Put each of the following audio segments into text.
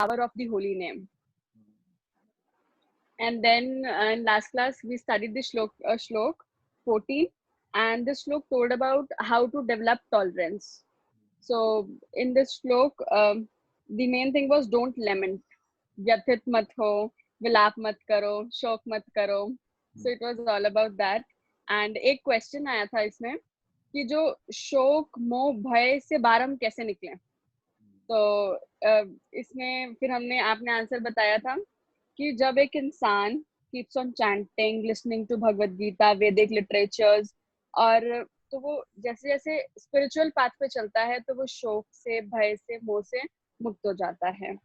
power of the holy name. And then in last class we studied the shlok 14, and this shlok told about how to develop tolerance. So in this shlok, the main thing was don't lament, व्यथित मत हो, विलाप मत करो, शोक मत करो. So it was all about that. And एक question आया था इसमें कि जो शोक मोह भय से बाहर हम कैसे निकलें. तो इसमें फिर आपने आंसर बताया था कि जब एक इंसान keeps on chanting, listening to Bhagavad Gita, वैदिक लिटरेचर्स, और तो वो जैसे जैसे स्पिरिचुअल पाथ पे चलता है तो वो शोक से, भय से, मोह से मुक्त हो जाता है.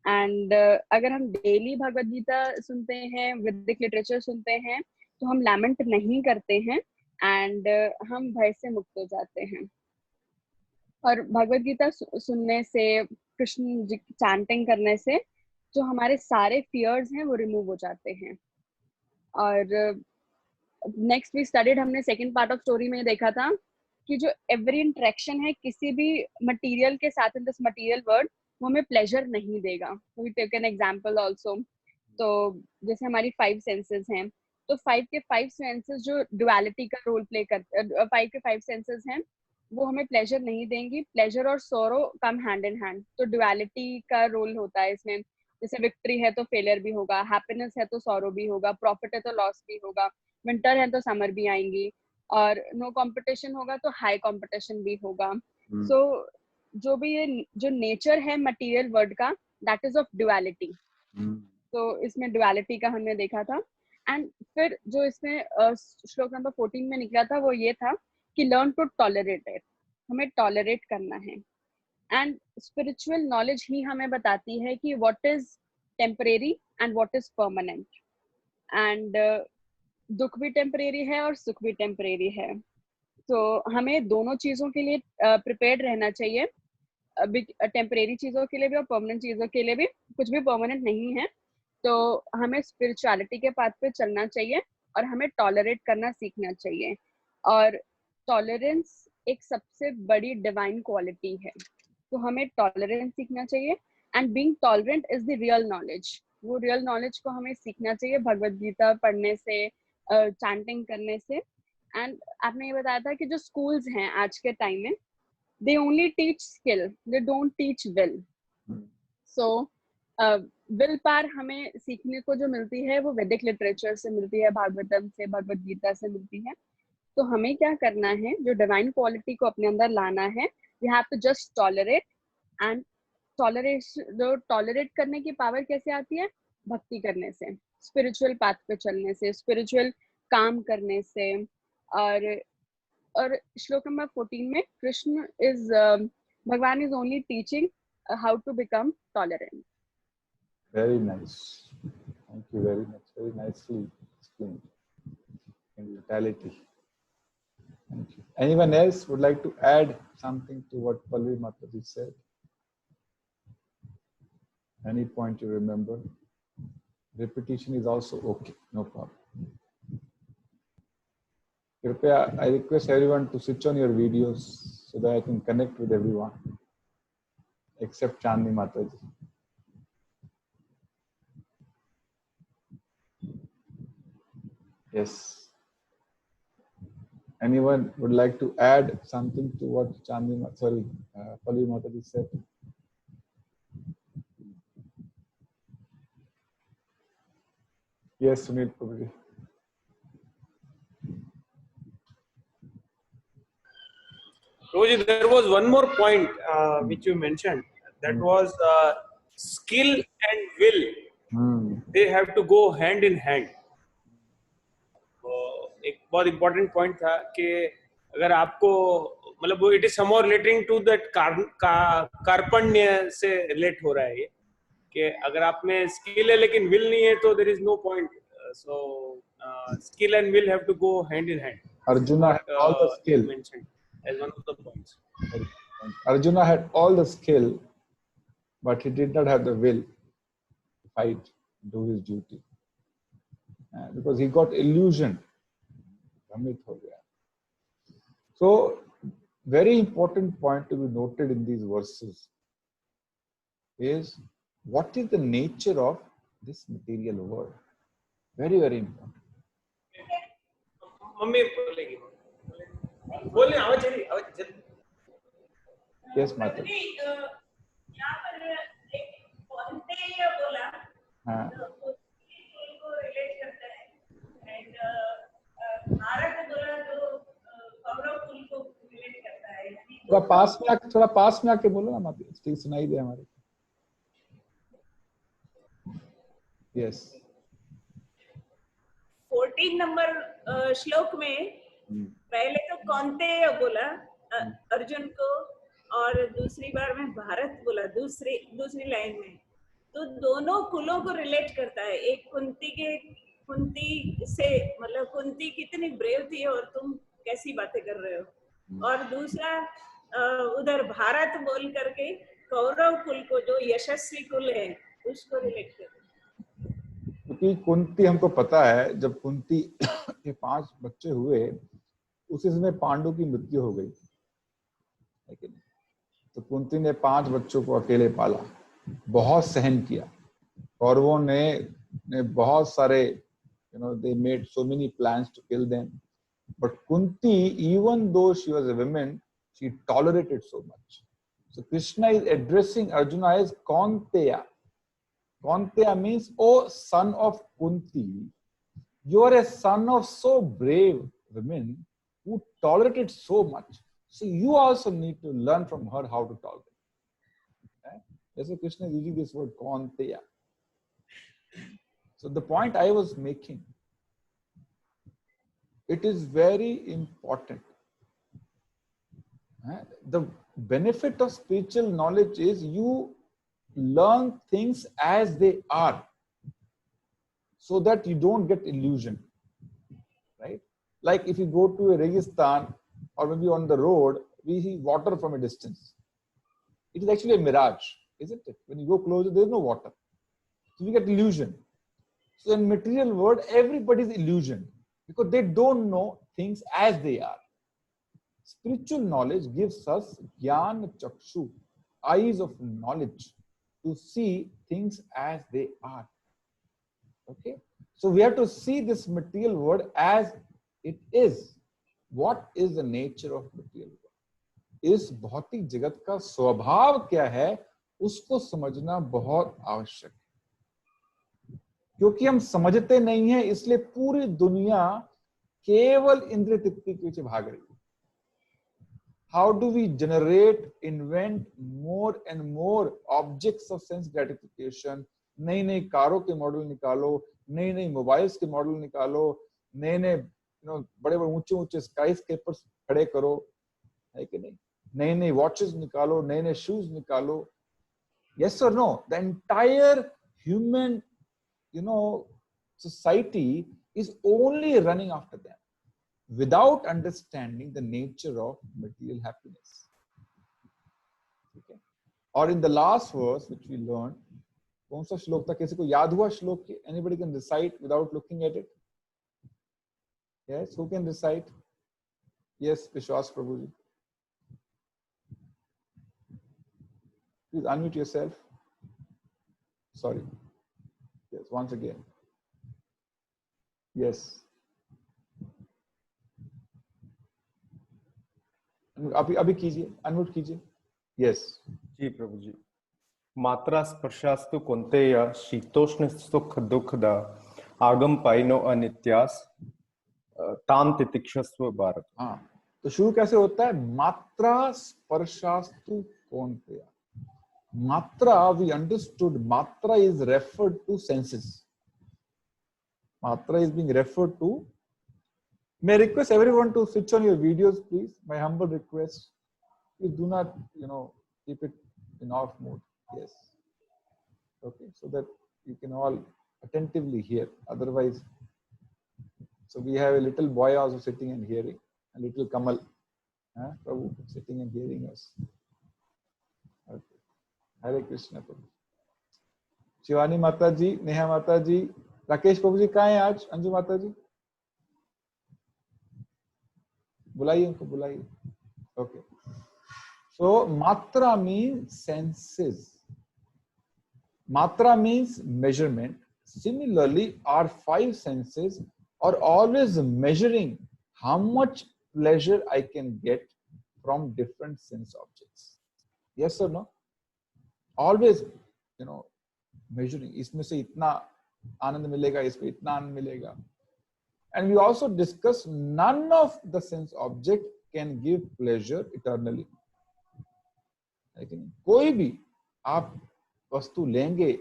एंड अगर हम डेली भगवद गीता सुनते हैं, वैदिक लिटरेचर सुनते हैं, तो हम लैमेंट नहीं करते हैं एंड हम भय से मुक्त हो जाते हैं. और भगवद गीता सुनने से, कृष्ण जी चैंटिंग करने से जो हमारे सारे फियर्स हैं वो रिमूव हो जाते हैं. और नेक्स्ट वी स्टडीड, हमने सेकंड पार्ट ऑफ स्टोरी में देखा था कि जो एवरी इंटरेक्शन है किसी भी मटेरियल के साथ इन दिस मटेरियल वर्ल्ड, वो हमें प्लेजर नहीं देगा. We take an example also. तो जैसे हमारी 5 सेंसेस हैं, तो 5 के 5 सेंसेस जो डुअलिटी का रोल प्ले करते, 5 के 5 सेंसेस हैं, वो हमें प्लेजर नहीं देंगी. प्लेजर और सोरो कम हैंड इन हैंड. तो डुअलिटी का रोल होता है इसमें. जैसे विक्ट्री है तो फेलियर भी होगा, हैप्पीनेस है तो सॉरो भी होगा, प्रॉफिट है तो लॉस भी होगा, विंटर है तो समर भी आएंगी, और नो कंपटीशन होगा तो हाई कंपटीशन भी होगा. सो जो भी ये जो नेचर है मटेरियल वर्ल्ड का, दैट इज ऑफ डुअलिटी. तो इसमें डुअलिटी का हमने देखा था. एंड फिर जो इसमें श्लोक नंबर 14 में निकला था वो ये था कि लर्न टू टॉलरेट इट. हमें टॉलरेट करना है. एंड स्पिरिचुअल नॉलेज ही हमें बताती है कि what is temporary and what is permanent. And दुख भी टेम्परेरी है और सुख भी टेम्परेरी है. तो हमें दोनों चीजों के लिए प्रिपेयर्ड रहना चाहिए. टेम्परेरी चीजों के लिए भी और परमानेंट चीजों के लिए भी. कुछ भी परमानेंट नहीं है. तो हमें स्पिरिचुअलिटी के पाथ पे चलना चाहिए और हमें टॉलरेट करना सीखना चाहिए. और टॉलरेंस एक सबसे बड़ी डिवाइन क्वालिटी है. तो हमें टॉलरेंस सीखना चाहिए. And being tolerant is the real knowledge. वो रियल नॉलेज को हमें सीखना चाहिए भगवद गीता पढ़ने से, चैंटिंग करने से. एंड आपने ये बताया था कि जो स्कूल्स हैं आज के टाइम में, they only teach skill, they don't teach will. So will पार हमें सीखने को जो मिलती है वो वैदिक लिटरेचर से मिलती है, भागवतम से, भगवद गीता से मिलती है. तो हमें क्या करना है, जो डिवाइन क्वालिटी को अपने अंदर लाना है, we have to just tolerate. And tolerate करने की पावर कैसे आती है? भक्ति करने से, स्पिरिचुअल पाथ पे चलने से, स्पिरिचुअल काम करने से. और श्लोक नंबर 14 में Krishna is Bhagwan is only teaching how to become tolerant. Very nice. Thank you very much. Very nicely explained. In totality. Thank you. Anyone else would like to add something to what Pallavi Mataji said? Any point you remember? Repetition is also okay. No problem. Kripaya, I request everyone to switch on your videos so that I can connect with everyone, except Chandni Mataji. Yes. Anyone would like to add something to what Pallavi Mataji said? Yes, Sunil Prabhuji. Roji, there was one more point which you mentioned. That was skill and will. They have to go hand in hand. एक बहुत important point था कि अगर आपको मतलब वो it is somehow relating to that कार्पण्य से रिलेट हो रहा है ये कि अगर आप में स्किल है लेकिन विल नहीं है तो there is no point. So skill and will have to go hand in hand. Arjuna had all the skill. Mentioned as one of the points. Arjuna had all the skill, but he did not have the will to fight, do his duty, because he got illusioned. So, very important point to be noted in these verses is what is the nature of this material world? Very, very important. Mummy बोलेगी, बोलने आवाज चली आवाज चली. Yes, Mata. यहाँ पर एक कौनतेय बोला, हाँ. तो उसकी को रिलेट करता है, एंड भारत बोला तो कौरव कुल को रिलेट करता है. थोड़ा पास में आके बोलो ना माता, ठीक सुनाई दे हमारे. Yes. 14 नंबर श्लोक में पहले तो कौनतेय बोला अर्जुन को, और दूसरी बार में भारत बोला दूसरी लाइन में. तो दोनों कुलों को रिलेट करता है. एक कुंती से, मतलब कुंती कितनी ब्रेव थी और तुम कैसी बातें कर रहे हो, और दूसरा उधर भारत बोल करके कौरव कुल को, जो यशस्वी कुल है, उसको रिलेट करता है. क्योंकि कुंती, हमको पता है जब कुंती के 5 बच्चे हुए उसी समय पांडु की मृत्यु हो गई, लेकिन तो कुंती ने 5 बच्चों को अकेले पाला, बहुत सहन किया. कौरवों ने बहुत सारे, they made so many plans to kill them, but Kunti, even though she was a woman, she tolerated so much. So Krishna is addressing Arjuna as Kaunteya. Kaunteya means, oh son of Kunti, you are a son of so brave women who tolerated so much. So you also need to learn from her how to tolerate. That's why Krishna is using this word Kaunteya. So the point I was making, it is very important. The benefit of spiritual knowledge is you learn things as they are, so that you don't get illusion, right? Like if you go to a Registan or maybe on the road, we see water from a distance. It is actually a mirage, isn't it? When you go closer, there is no water. So you get illusion. So in material world, everybody is illusion because they don't know things as they are. Spiritual knowledge gives us Gyan Chakshu, eyes of knowledge, to see things as they are. Okay? So we have to see this material world as it is. What is the nature of material world? इस भौतिक जगत का स्वभाव क्या है, उसको समझना बहुत आवश्यक है. क्योंकि हम समझते नहीं हैं, इसलिए पूरी दुनिया केवल इंद्रिय तृप्ति के पीछे भाग रही है. How do we generate, invent more and more objects of sense gratification? नई नई कारों के मॉडल निकालो, नई नई मोबाइल्स के मॉडल निकालो, नए नए बड़े बड़े ऊंचे ऊंचे स्काई स्केपर्स खड़े करो, है कि नहीं? नए नए वॉचेस निकालो, नए नए शूज निकालो. Yes or no? The entire human, society is only running after them, without understanding the nature of material happiness. Okay? Or in the last verse which we learned, कौन सा श्लोक था, किसी को याद हुआ श्लोक? Anybody can recite without looking at it? Yes, who can recite? Yes, Vishwas Prabhuji. Please unmute yourself. Sorry. Yes, once again. Yes. अभी कीजिए, अनम्यूट कीजिए. Yes. जी प्रभु जी. मात्रा स्पर्शास्तु कौन्तेय शीतोष्ण सुख दुखदा आगम पाइनो अनित्यास ताम तितिक्षस्व भारत. हाँ, तो शुरू कैसे होता है? मात्रा स्पर्शास्तु कौन्तेय. Matra, we understood, matra is referred to senses. Matra is being referred to. May I request everyone to switch on your videos, please? My humble request. Please do not, keep it in off mode. Yes. Okay, so that you can all attentively hear. Otherwise, so we have a little boy also sitting and hearing, a little Kamal, Prabhu, sitting and hearing us. Okay. Hare Krishna Prabhu. Shivani माता जी, नेहा माता जी, राकेश प्रभु जी कहाँ हैं आज? अंजू माता जी बुलाइए, उनको बुलाइए. Okay. So matra means senses. Matra means measurement. Similarly, our five senses are always measuring how much pleasure I can get from different sense objects. Yes or no? Always, measuring. इसमें से इतना आनंद मिलेगा, इसमें इतना आनंद मिलेगा. And we also discuss none of the sense object can give pleasure eternally. लेकिन कोई भी आप वस्तु लेंगे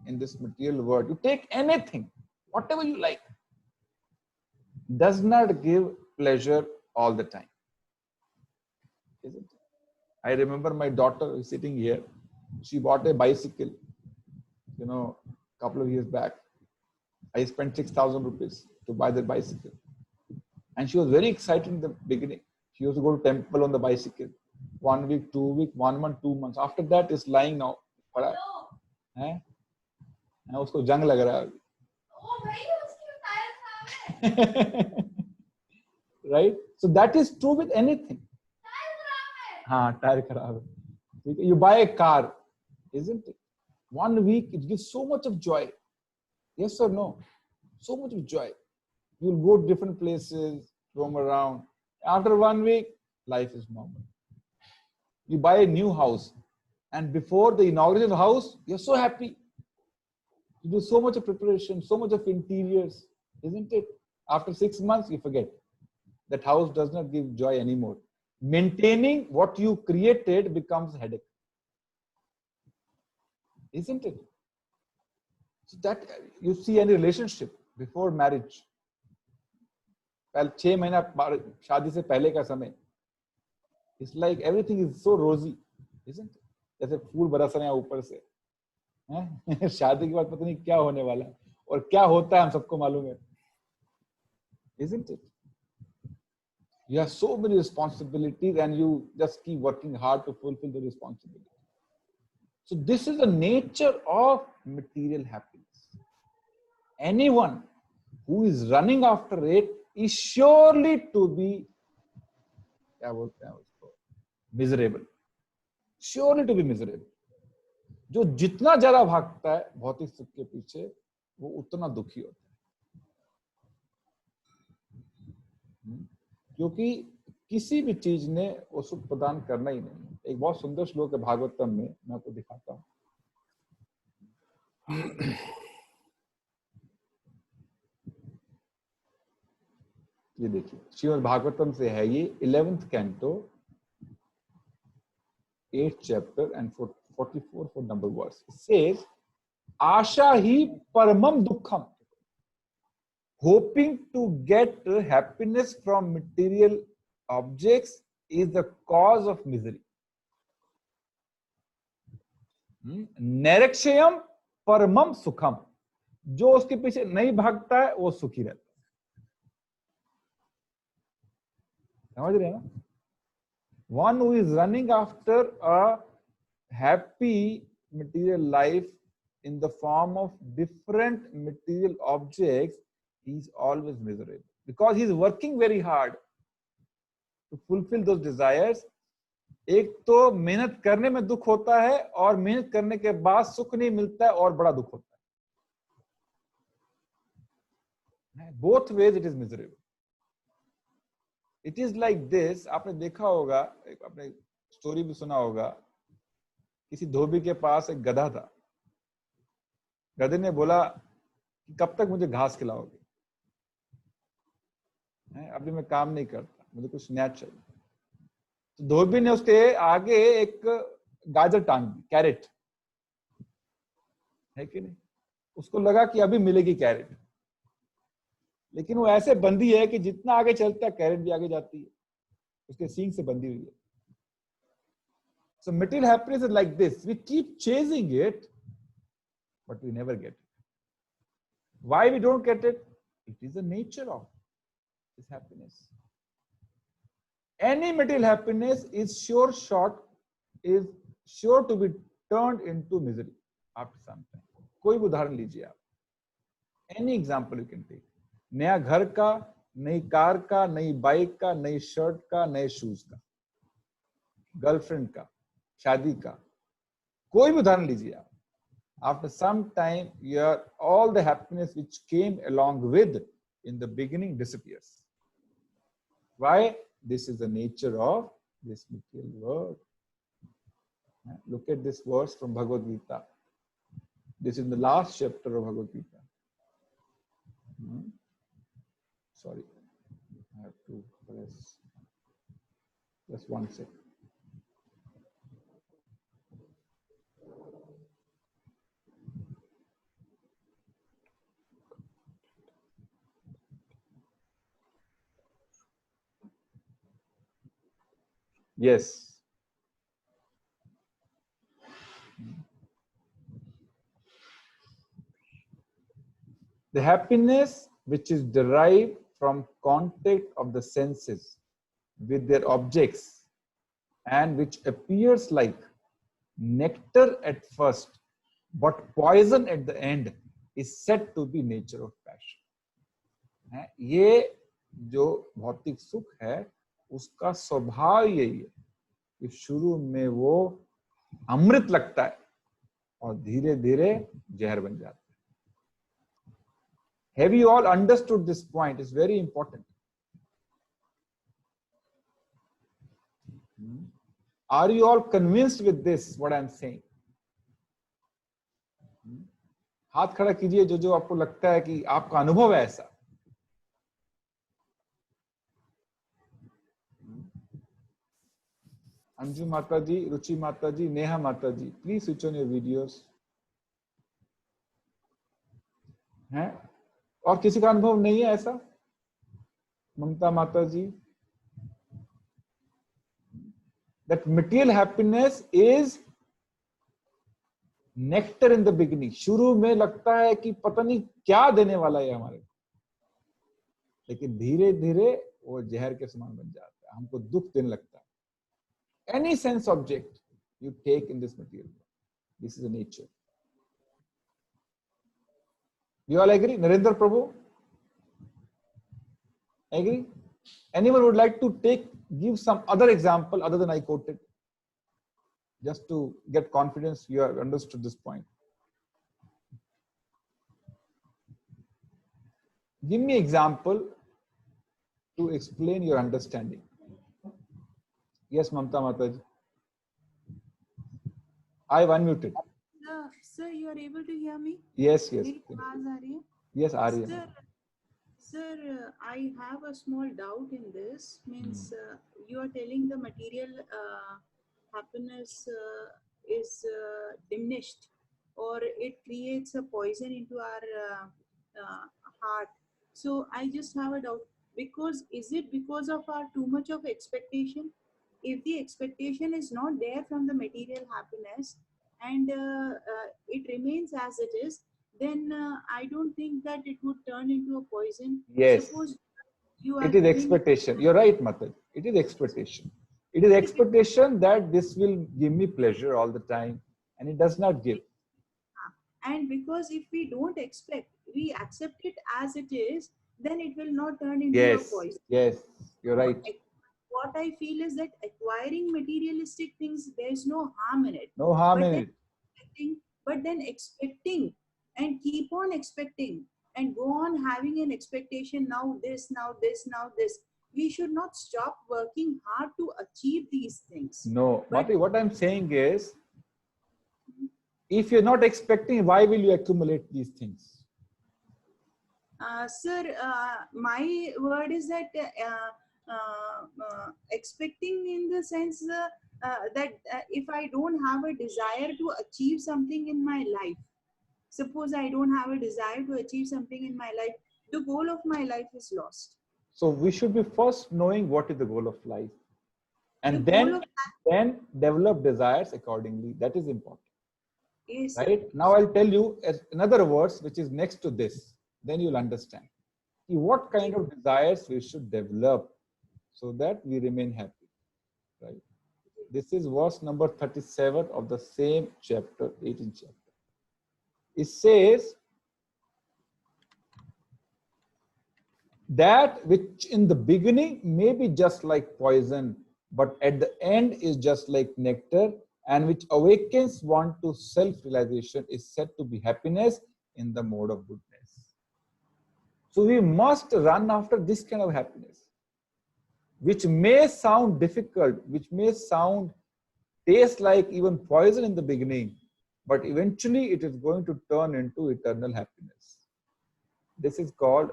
in this material world, you take anything, whatever you like, does not give pleasure all the time. Isn't it? I remember my daughter sitting here. She bought a bicycle, a couple of years back. I spent 6,000 rupees to buy the bicycle. And she was very excited in the beginning. She used to go to temple on the bicycle. 1 week, 2 weeks, 1 month, 2 months. After that, it's lying now. उसको जंग लग रहा है अभी. Right? So that is true with anything. हाँ, tyre खराब है. You buy a car, isn't it? 1 week, it gives so much of joy. Yes or no? So much of joy. You'll go to different places, roam around. After 1 week, life is normal. You buy a new house, and before the inauguration of the house, you're so happy. You do so much of preparation, so much of interiors, isn't it? After 6 months, you forget. That house does not give joy anymore. Maintaining what you created becomes a headache. Isn't it? So that you see any relationship before marriage. 6 महीना शादी से पहले का समय. It's like everything is so rosy, isn't it? जैसे फूल बरस रहे हैं ऊपर से. शादी के बाद पता नहीं क्या होने वाला है और क्या होता है हम सबको मालूम है. Isn't it? You have so many responsibilities and you just keep working hard to fulfill the responsibilities. So this is the nature of material happiness. Anyone who is running after it is surely to be miserable. Surely to be miserable. जो जितना ज्यादा भागता है भौतिक सुख के पीछे वो उतना दुखी होता है, क्योंकि किसी भी चीज ने वो सुख प्रदान करना ही नहीं. एक बहुत सुंदर श्लोक है भागवतम में, मैं आपको दिखाता हूँ. ये देखिए, श्रीमद् भागवतम से है ये, 11th canto, 8th chapter and 44 for number verse. It says, Asha hi paramam dukkham. Hoping to get happiness from material objects is the cause of misery. Narakshayam paramam sukham. जो उसके पीछे नहीं भागता है वो सुखी रहता है. समझ रहे हैं ना? One who is running after a happy material life in the form of different material objects, he is always miserable because he is working very hard to fulfill those desires. एक तो मेहनत करने में दुख होता है और मेहनत करने के बाद सुख नहीं मिलता है और बड़ा दुख होता है. Both ways it is miserable. It is like this. आपने देखा होगा, आपने स्टोरी भी सुना होगा, किसी धोबी के पास एक गधा था. गधे ने बोला कि कब तक मुझे घास खिलाओगे, अभी मैं काम नहीं करता, मुझे कुछ नया चाहिए. तो धोबी ने उसके आगे एक गाजर टांग दी, कैरेट है कि नहीं. उसको लगा कि अभी मिलेगी कैरेट, लेकिन वो ऐसे बंधी है कि जितना आगे चलता है कैरेट भी आगे जाती है, उसके सींग से बंधी हुई है. So material happiness is like this. We keep chasing it, but we never get it. Why we don't get it? It is the nature of this happiness. Any material happiness is sure to be turned into misery after some time. कोई भी उदाहरण लीजिए आप. Any example you can take. नया घर का, नई car का, नई बाइक का, नई शर्ट का, नए शूज का, गर्लफ्रेंड का, शादी का, कोई भी उदाहरण लीजिए आप. after some time, all the happiness which came along with in the beginning disappears. Why? This is the nature of this material world. Look at this verse from Bhagavad Gita. This is the last chapter of Bhagavad Gita. Sorry, I have to press. Just one second. Yes. The happiness which is derived from contact of the senses with their objects and which appears like nectar at first but poison at the end is said to be nature of passion. ये जो भौतिक सुख है उसका स्वभाव यही है कि शुरू में वो अमृत लगता है और धीरे धीरे जहर बन जाता है. Have you all understood this point? It's very important. Are you all convinced with this, what I'm saying? हाथ खड़ा कीजिए जो आपको लगता है कि आपका अनुभव है ऐसा. अंजू माता जी, रुचि माता जी, नेहा माता जी, please switch on your videos. हैं? और किसी का अनुभव नहीं है ऐसा? ममता माता जी, that material happiness is nectar in the beginning. शुरू में लगता है कि पता नहीं क्या देने वाला है हमारे को, लेकिन धीरे धीरे वो जहर के समान बन जाता है, हमको दुख देने लगता है. Any sense object you take in this material world, this is the nature. You all agree? Narendra Prabhu? Agree? Anyone would like to give some other example other than I quoted? Just to get confidence you have understood this point. Give me example to explain your understanding. Yes, Mamta Mataji. I have unmuted. Sir, you are able to hear me? Yes, yes. मेरी आवाज आ रही है? Yes, आ रही है. Sir, I have a small doubt in this. Means you are telling the material happiness is diminished, or it creates a poison into our heart. So I just have a doubt, because is it because of our too much of expectation? If the expectation is not there from the material happiness and it remains as it is, then I don't think that it would turn into a poison. Yes. Suppose you are it is expectation. You're right, Mataji. It is expectation. It is expectation that this will give me pleasure all the time, and it does not give. And because if we don't expect, we accept it as it is, then it will not turn into a poison. Yes, you're right. What I feel is that acquiring materialistic things, there's no harm in it. No harm in it. But then expecting and keep on expecting and go on having an expectation, now this, now this, now this. We should not stop working hard to achieve these things. No, Mataji, what I'm saying is, if you're not expecting, why will you accumulate these things? Sir, my word is that expecting in the sense that if I don't have a desire to achieve something in my life, suppose I don't have a desire to achieve something in my life, the goal of my life is lost. So we should be first knowing what is the goal of life, and The goal then develop desires accordingly. That is important. Yes, right? Now I'll tell you another verse which is next to this. Then you'll understand what kind of desires we should develop so that we remain happy. Right? This is verse number 37 of the same chapter, 18th chapter. It says, that which in the beginning may be just like poison, but at the end is just like nectar, and which awakens one to self-realization is said to be happiness in the mode of goodness. So we must run after this kind of happiness, which may sound difficult, which may sound, taste like even poison in the beginning, but eventually it is going to turn into eternal happiness. This is called,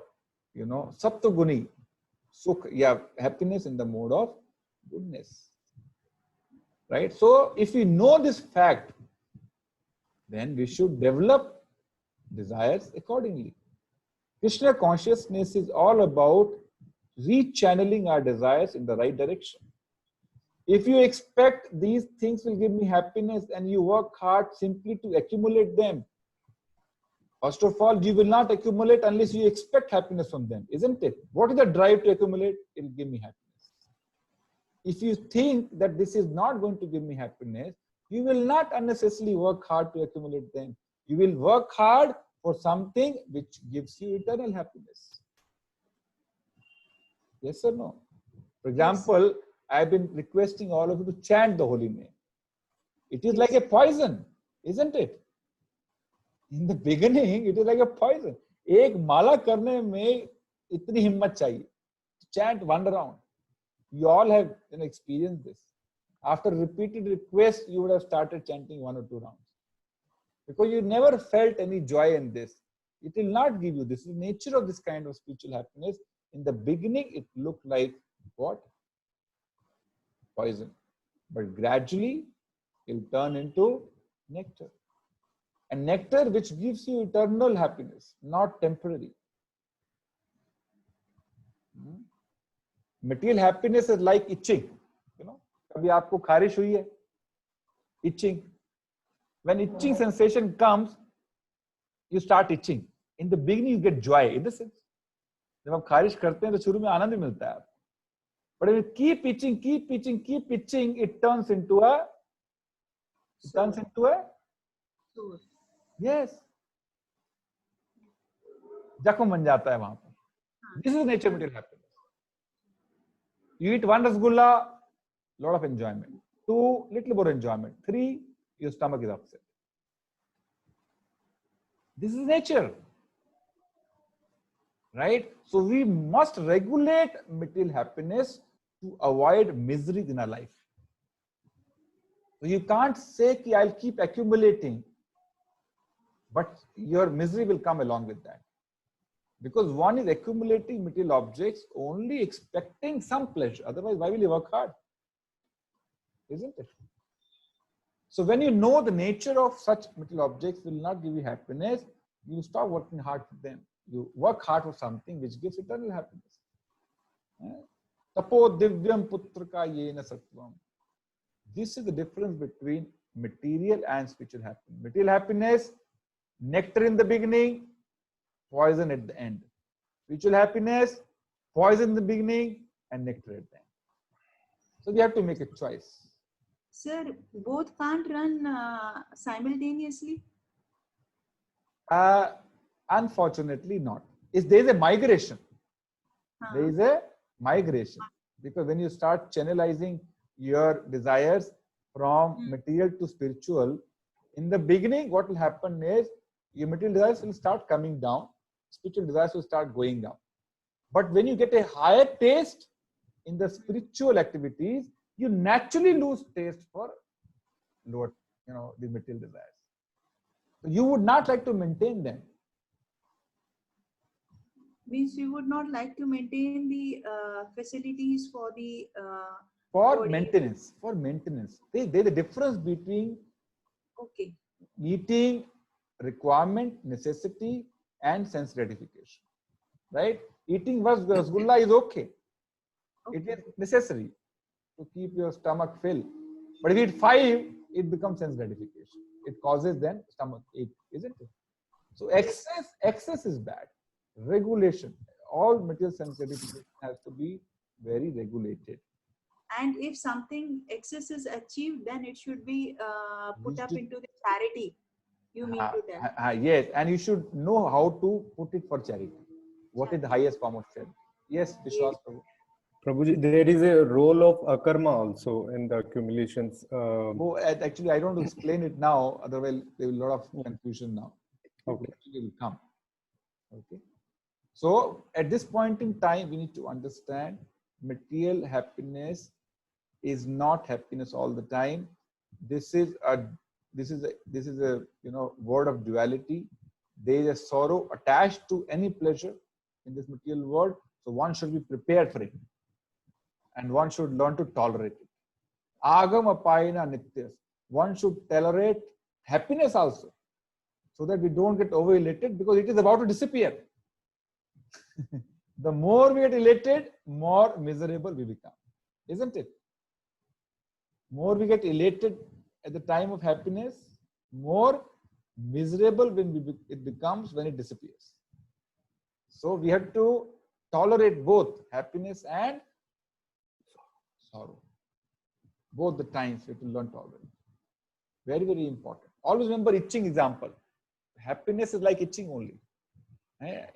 Saptaguni, Sukh, yeah, happiness in the mode of goodness. Right? So if we know this fact, then we should develop desires accordingly. Krishna consciousness is all about rechanneling our desires in the right direction. If you expect these things will give me happiness and you work hard simply to accumulate them, first of all, you will not accumulate unless you expect happiness from them, isn't it? What is the drive to accumulate? It will give me happiness. If you think that this is not going to give me happiness, you will not unnecessarily work hard to accumulate them. You will work hard for something which gives you eternal happiness. Yes or no? For example, I've been requesting all of you to chant the holy name. It is like a poison, isn't it? In the beginning, it is like a poison. एक माला करने में इतनी हिम्मत चाहिए. Chant one round. You all have experienced this. After repeated requests, you would have started chanting 1 or 2 rounds. Because you never felt any joy in this. It will not give you. This is the nature of this kind of spiritual happiness. In the beginning, it looked like what? Poison. But gradually, it will turn into nectar. And nectar which gives you eternal happiness, not temporary. Material happiness is like itching. कभी आपको खारिश हुई है? Itching. When itching sensation comes, you start itching. In the beginning, you get joy. In the sense, जब आप खारिश करते हैं तो शुरू में आनंद मिलता है आपको. But if you keep itching, it turns into a. Yes. जख्म बन जाता है वहां पर. This is nature of material happiness. You eat 1 rasgulla, lot of enjoyment. 2, little more enjoyment. 3, your stomach is upset. This is nature. Right? So we must regulate material happiness to avoid misery in our life. So you can't say that I'll keep accumulating, but your misery will come along with that. Because one is accumulating material objects only expecting some pleasure. Otherwise, why will you work hard? Isn't it? So when you know the nature of such material objects will not give you happiness, you stop working hard for them. You work hard for something which gives eternal happiness. Tapo divyam putraka yena sattvam. This is the difference between material and spiritual happiness. Material happiness, nectar in the beginning, poison at the end. Spiritual happiness, poison in the beginning and nectar at the end. So we have to make a choice. Sir, both can't run simultaneously? Unfortunately not. There is a migration. There is a migration. Because when you start channelizing your desires from material to spiritual, in the beginning, what will happen is your material desires will start coming down, spiritual desires will start going up. But when you get a higher taste in the spiritual activities, you naturally lose taste for lower, the material desires. So you would not like to maintain them. Means you would not like to maintain the facilities for the for maintenance. For maintenance. There's a difference between meeting requirement, necessity, and sense gratification. Right? Eating rasgulla is okay. It is necessary to keep your stomach filled. But if you eat 5, it becomes sense gratification. It causes then stomach ache, isn't it? So excess is bad. Regulation. All material sense gratification has to be very regulated. And if something excess is achieved, then it should be put up into the charity. You mean to tell? Yes, and you should know how to put it for charity. What is the highest form of charity? Yes, Vishwas Prabhu. Prabhuji, there is a role of akarma also in the accumulations. Actually, I don't want to explain it now. Otherwise, there will be a lot of confusion now. Okay. It will come. Okay. So at this point in time, we need to understand material happiness is not happiness all the time. This is a word of duality. There is a sorrow attached to any pleasure in this material world. So one should be prepared for it, and one should learn to tolerate it. Agam apayana nityas. One should tolerate happiness also, so that we don't get over elated, because it is about to disappear. The more we get elated, more miserable we become, isn't it? More we get elated at the time of happiness, more miserable it becomes when it disappears. So we have to tolerate both happiness and sorrow. Both the times we have to learn tolerance. Very, very important. Always remember itching example. Happiness is like itching only.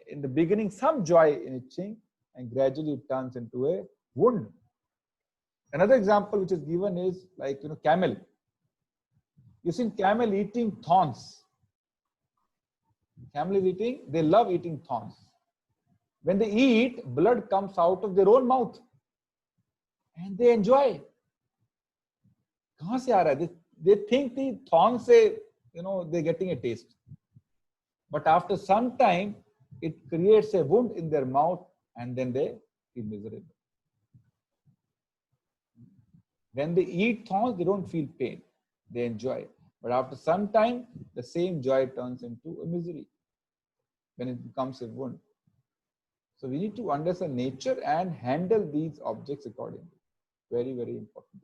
In the beginning, some joy in itching, and gradually it turns into a wound. Another example which is given is like, camel. You've seen camel eating thorns. Camel is eating, they love eating thorns. When they eat, blood comes out of their own mouth, and they enjoy. Kahan se aa raha hai? They think the thorns say, they're getting a taste. But after some time, it creates a wound in their mouth, and then they feel miserable. When they eat thorns, they don't feel pain. They enjoy. But after some time, the same joy turns into a misery when it becomes a wound. So we need to understand nature and handle these objects accordingly. Very, very important.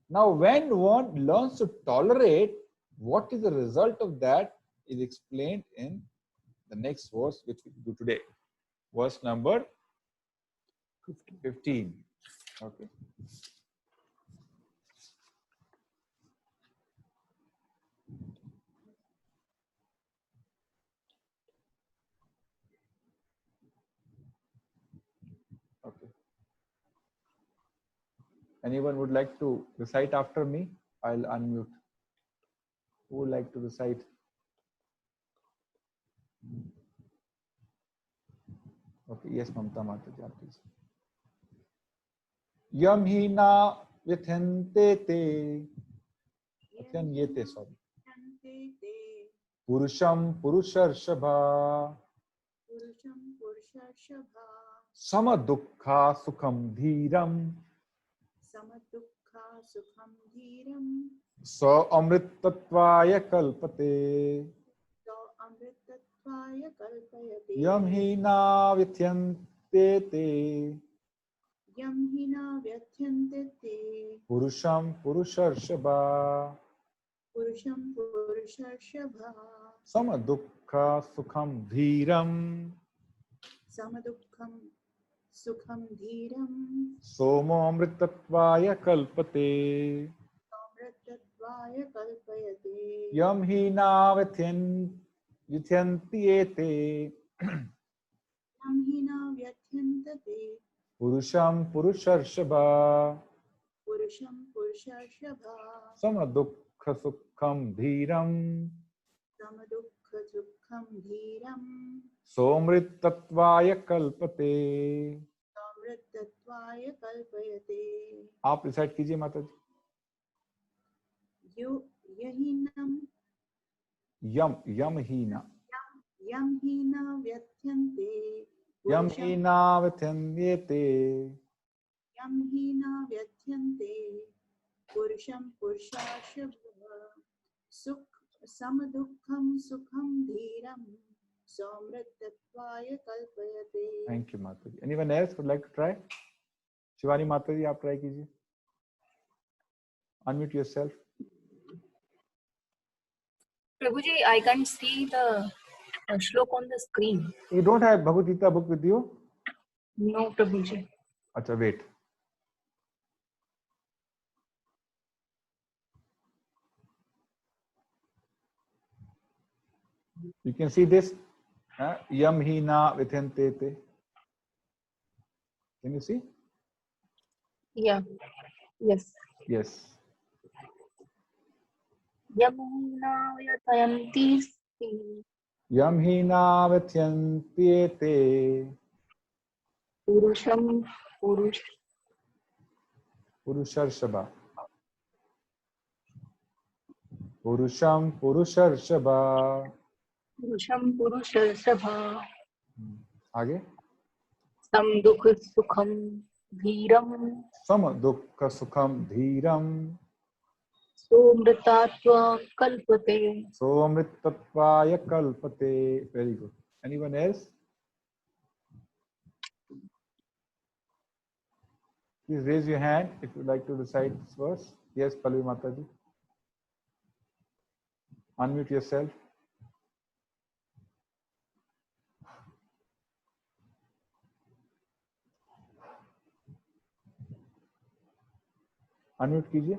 Now, when one learns to tolerate, what is the result of that is explained in the next verse which we do today. Verse number 15. Okay. Okay. Anyone would like to recite after me? I'll unmute. Who would like to recite? Okay, yes, Mamta Mataji, please. Yam hina vithante te. Yete, sorry. Purusham Purusharshabha. Sama dukkha sukham dhiram. So amritatvaya kalpate. Yam hina vithyante te. Purusham Purusharshabha. Sama dukkha sukham dhiram. Somo amritatvaya kalpate. Yam hina vityanti ete. Purusham Purusharshabha. Sama dukkha sukham dhiram. Somritatvaya kalpate. आप recite कीजिए माता जी. यम हीना व्यथ्यन्ते. पुरुषं पुरुषार्षभः समदुःखं सुखं धीरं सौमृतत्वाय कल्पयते. Thank you, Mataji. Anyone else would like to try? Shivani Mataji, आप try कीजिए. Unmute yourself. Prabhuji, I can't see the shlok on the screen. You don't have Bhagavad Gita book with you? No, Prabhuji. Acha, wait. You can see this. Yam hina vithante te. Can you see? Yeah. Yes. Yes. Yamuna yatayanti Yam hina vyathyantiyete. purusham purush Purusharshaba. Purusham Purusharshaba. purusham purushasabha आगे sam dukh sukham dhiram सम दुख सुखम धीरम somritatva kalpate. सोमृतत्वाय कल्पते. Very good. Anyone else? Please raise your hand if you like to recite this verse. Yes, Palvi Mataji. Unmute yourself. Unmute कीजिए.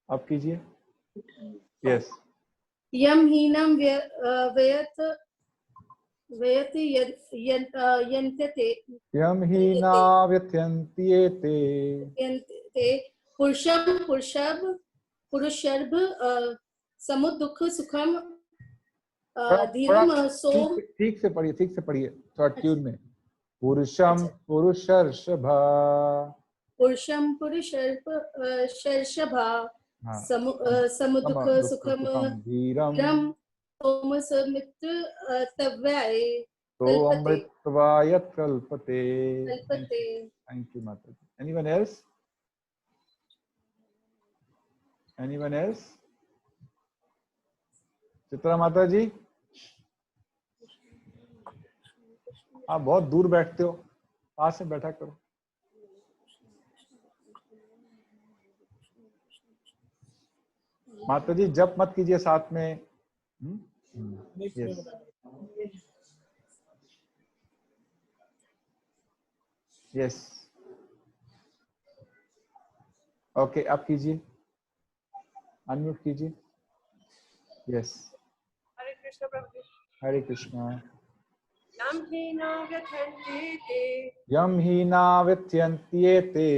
अब कीजिए. Yes. यम हीनम व्ययत व्ययति यन्त्यते यम ही ना व्यथ्यन्त्येते. यन्त्यते पुरुषम पुरुषर्भ समुदुख सुखम धीरम सोम. ठीक से पढ़िए, ठीक से पढ़िए, थोड़ा ट्यून में. पुरुषम पुरुषर्षभा. पुरुषम पुरुषर्षभा समुदुख सुखम धीरम सोम समित्र तव्याय सोमृतत्वाय कल्पते. कल्पते. Thank you, Mataji. Anyone else? Anyone else? Chitra माताजी, आप बहुत दूर बैठते हो, पास में बैठा करो. माताजी जप मत कीजिए साथ में. Yes. Yes. Okay, आप कीजिए. अनम्यूट कीजिए. Yes. हरे कृष्ण प्रभु जी. हरे कृष्णा. यम हीना व्यथन्त्येते यम हीना व्यथ्यन्त्येते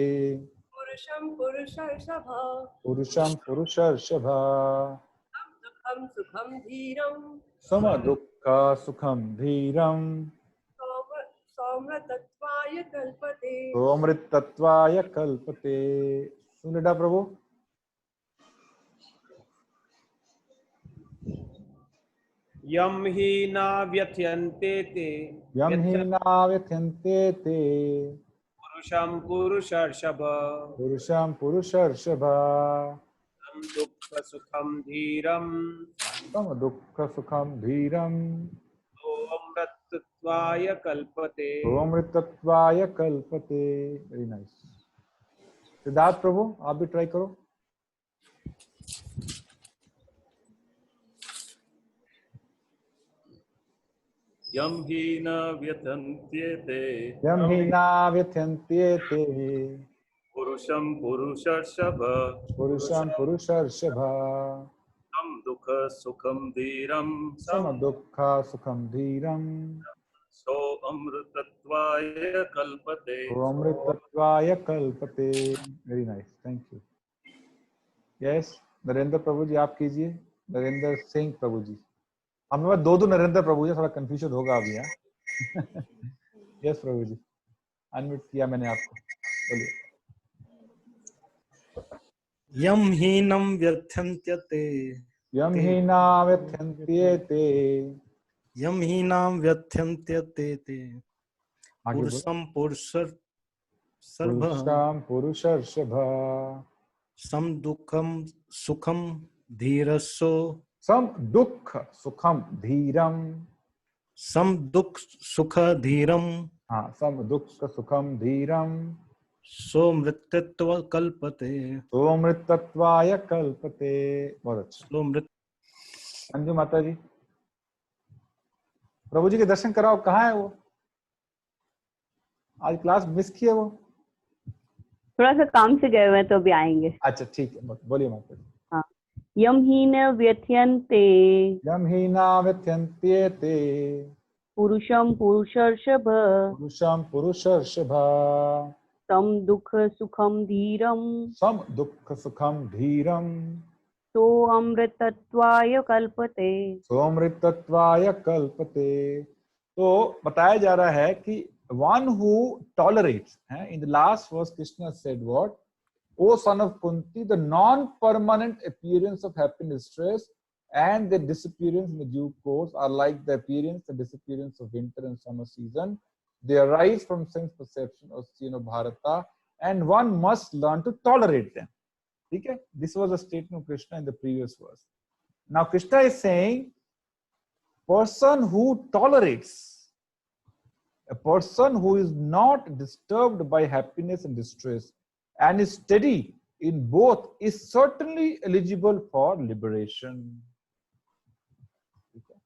पुरुषम पुरुषर्षभा पुरुषम पुरुषर्षभा दुःखम सुखम धीरम सम दुःख सुखम धीरम सौम्रतत्वाय कल्पते. सोमृतत्वाय कल्पते. सुन बेटा प्रभु. यम ही न व्यथ्यन्ते ते यम हीना व्यथ्यन्त्येते पुरुषम पुरुषर्षभ पुरुषम पुरुषर्षभा दुःख सुखम धीरम सम दुःख सुखम धीरम सोमृतत्वाय कल्पते. सोमृतत्वाय कल्पते. Very nice. सिद्धार्थ प्रभु आप भी ट्राई करो. यम ही न व्यथन्त्येते यम हीना व्यथ्यन्त्येते पुरुषम पुरुषर्षभ पुरुषम पुरुषर्षभा सम दुःख सुखम धीरम सम दुःख सुखम धीरम सो अमृतत्वाय कल्पते. सोमृतत्वाय कल्पते. Very nice. Thank you. Yes, Narendra Prabhu ji आप कीजिए. नरेंद्र सिंह प्रभु जी. हमें पास दो नरेंद्र प्रभु जी, थोड़ा कंफ्यूजन होगा अभी. यहाँ यस प्रभु जी, अनम्यूट किया मैंने आपको. बोलिए. यम हीनम व्यथन्त्यते यम हीना व्यथ्यन्त्येते यम हीनाम व्यथन्त्यते आगे बोलो. पुरुषम पुरुषर्षभ पुरुषम पुरुषर्षभा सम दुःखम सुखम धीरसो सम दुःख सुखम धीरम. सम दुख सुख धीरम हाँ, सम दुःख सुखम धीरम सो मृत्यत्व कल्पते. सोमृतत्वाय कल्पते. बहुत अच्छा. सो मृत अंजू माता जी, प्रभु जी के दर्शन कराओ. कहाँ है वो? आज क्लास मिस की है वो. थोड़ा सा काम से गए हुए हैं तो अभी आएंगे. अच्छा ठीक है, बोलिए माता जी. हाँ. यम हीन व्यथ्यन्ते यम हीना व्यथ्यन्त्येते पुरुषम पुरुषर्षभ पुरुषम पुरुषर्षभा सम दुख सुखम धीरम सम दुख सुखम धीरम सो अमृतत्वाय कल्पते। सोमृतत्वाय कल्पते। तो बताया जा रहा है कि one who tolerates, in the last verse Krishna said what? O son of Kunti, the non-permanent appearance of happiness, stress, and the disappearance in the due course are like the appearance and disappearance of winter and summer season. They arise from sense perception or scene of Bharata, and one must learn to tolerate them. Okay? This was a statement of Krishna in the previous verse. Now Krishna is saying, person who tolerates, a person who is not disturbed by happiness and distress and is steady in both is certainly eligible for liberation. Okay.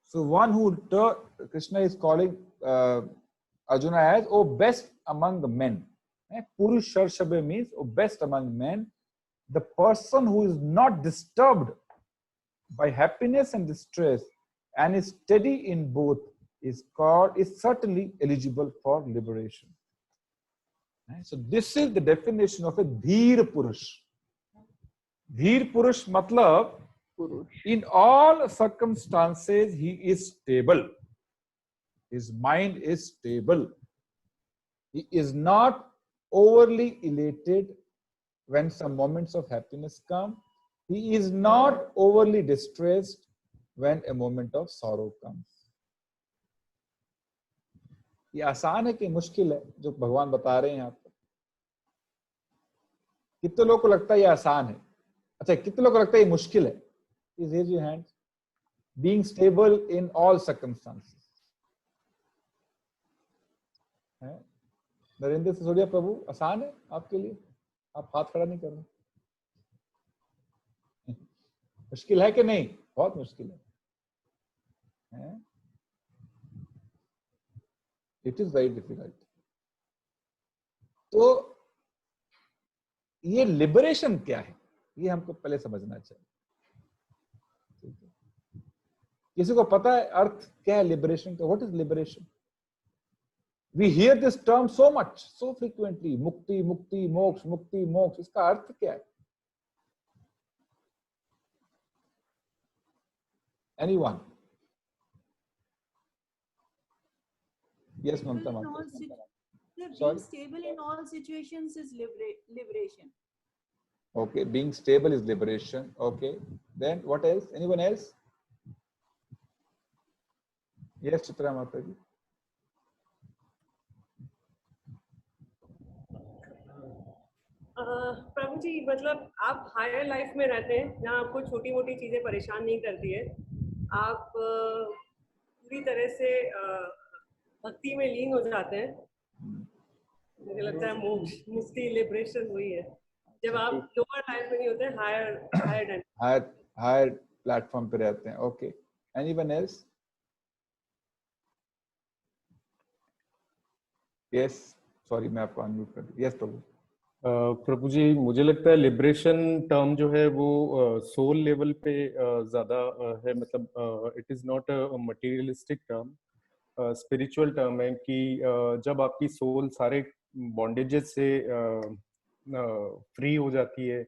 So one who Krishna is calling Arjuna as, oh best among the men. Purusharshabha means, oh best among men. The person who is not disturbed by happiness and distress and is steady in both is certainly eligible for liberation. So this is the definition of a Dheer Purush. Dheer Purush matlab, in all circumstances he is stable. His mind is stable. He is not overly elated when some moments of happiness come. He is not overly distressed when a moment of sorrow comes. ये आसान है कि मुश्किल है जो भगवान बता रहे हैं यहाँ पर? कितने लोगों को लगता है ये आसान है? अच्छा, कितने लोगों को लगता है ये मुश्किल है? Please raise your hands. Being stable in all circumstances. Narendra Sisodia प्रभु, आसान है आपके लिए? आप हाथ खड़ा नहीं कर रहे? मुश्किल है कि नहीं? बहुत मुश्किल है। It is very difficult. तो ये लिबरेशन क्या है, ये हमको पहले समझना चाहिए। किसी को पता है अर्थ क्या है लिबरेशन का? What is liberation? We hear this term so much, so frequently. मुक्ति, मुक्ति, मोक्ष, मुक्ति, मोक्ष। इसका अर्थ क्या है? Anyone? Yes, Mamta. Being stable in all situations is liberation. Okay, being stable is liberation. Okay, then what else? Anyone else? Yes, Chitra Mata ji. प्रभु जी, मतलब आप हायर लाइफ में रहते हैं जहाँ आपको छोटी मोटी चीजें परेशान नहीं करती है, आप पूरी तरह से भक्ति में लीन हो जाते हैं। मुझे लगता है मोक्ष, मुक्ति, लिबरेशन वही है जब आप लोअर लाइफ में नहीं होते, हायर प्लेटफॉर्म पे रहते हैं। Okay, anyone else? Yes, sorry मैं आपको अनम्यूट कर दूं। यस प्रभु। प्रभु जी, मुझे लगता है लिबरेशन टर्म जो है वो सोल लेवल पे ज्यादा है, मतलब it is not a materialistic term, spiritual term है कि जब आपकी सोल सारे बॉन्डेजेस से फ्री हो जाती है,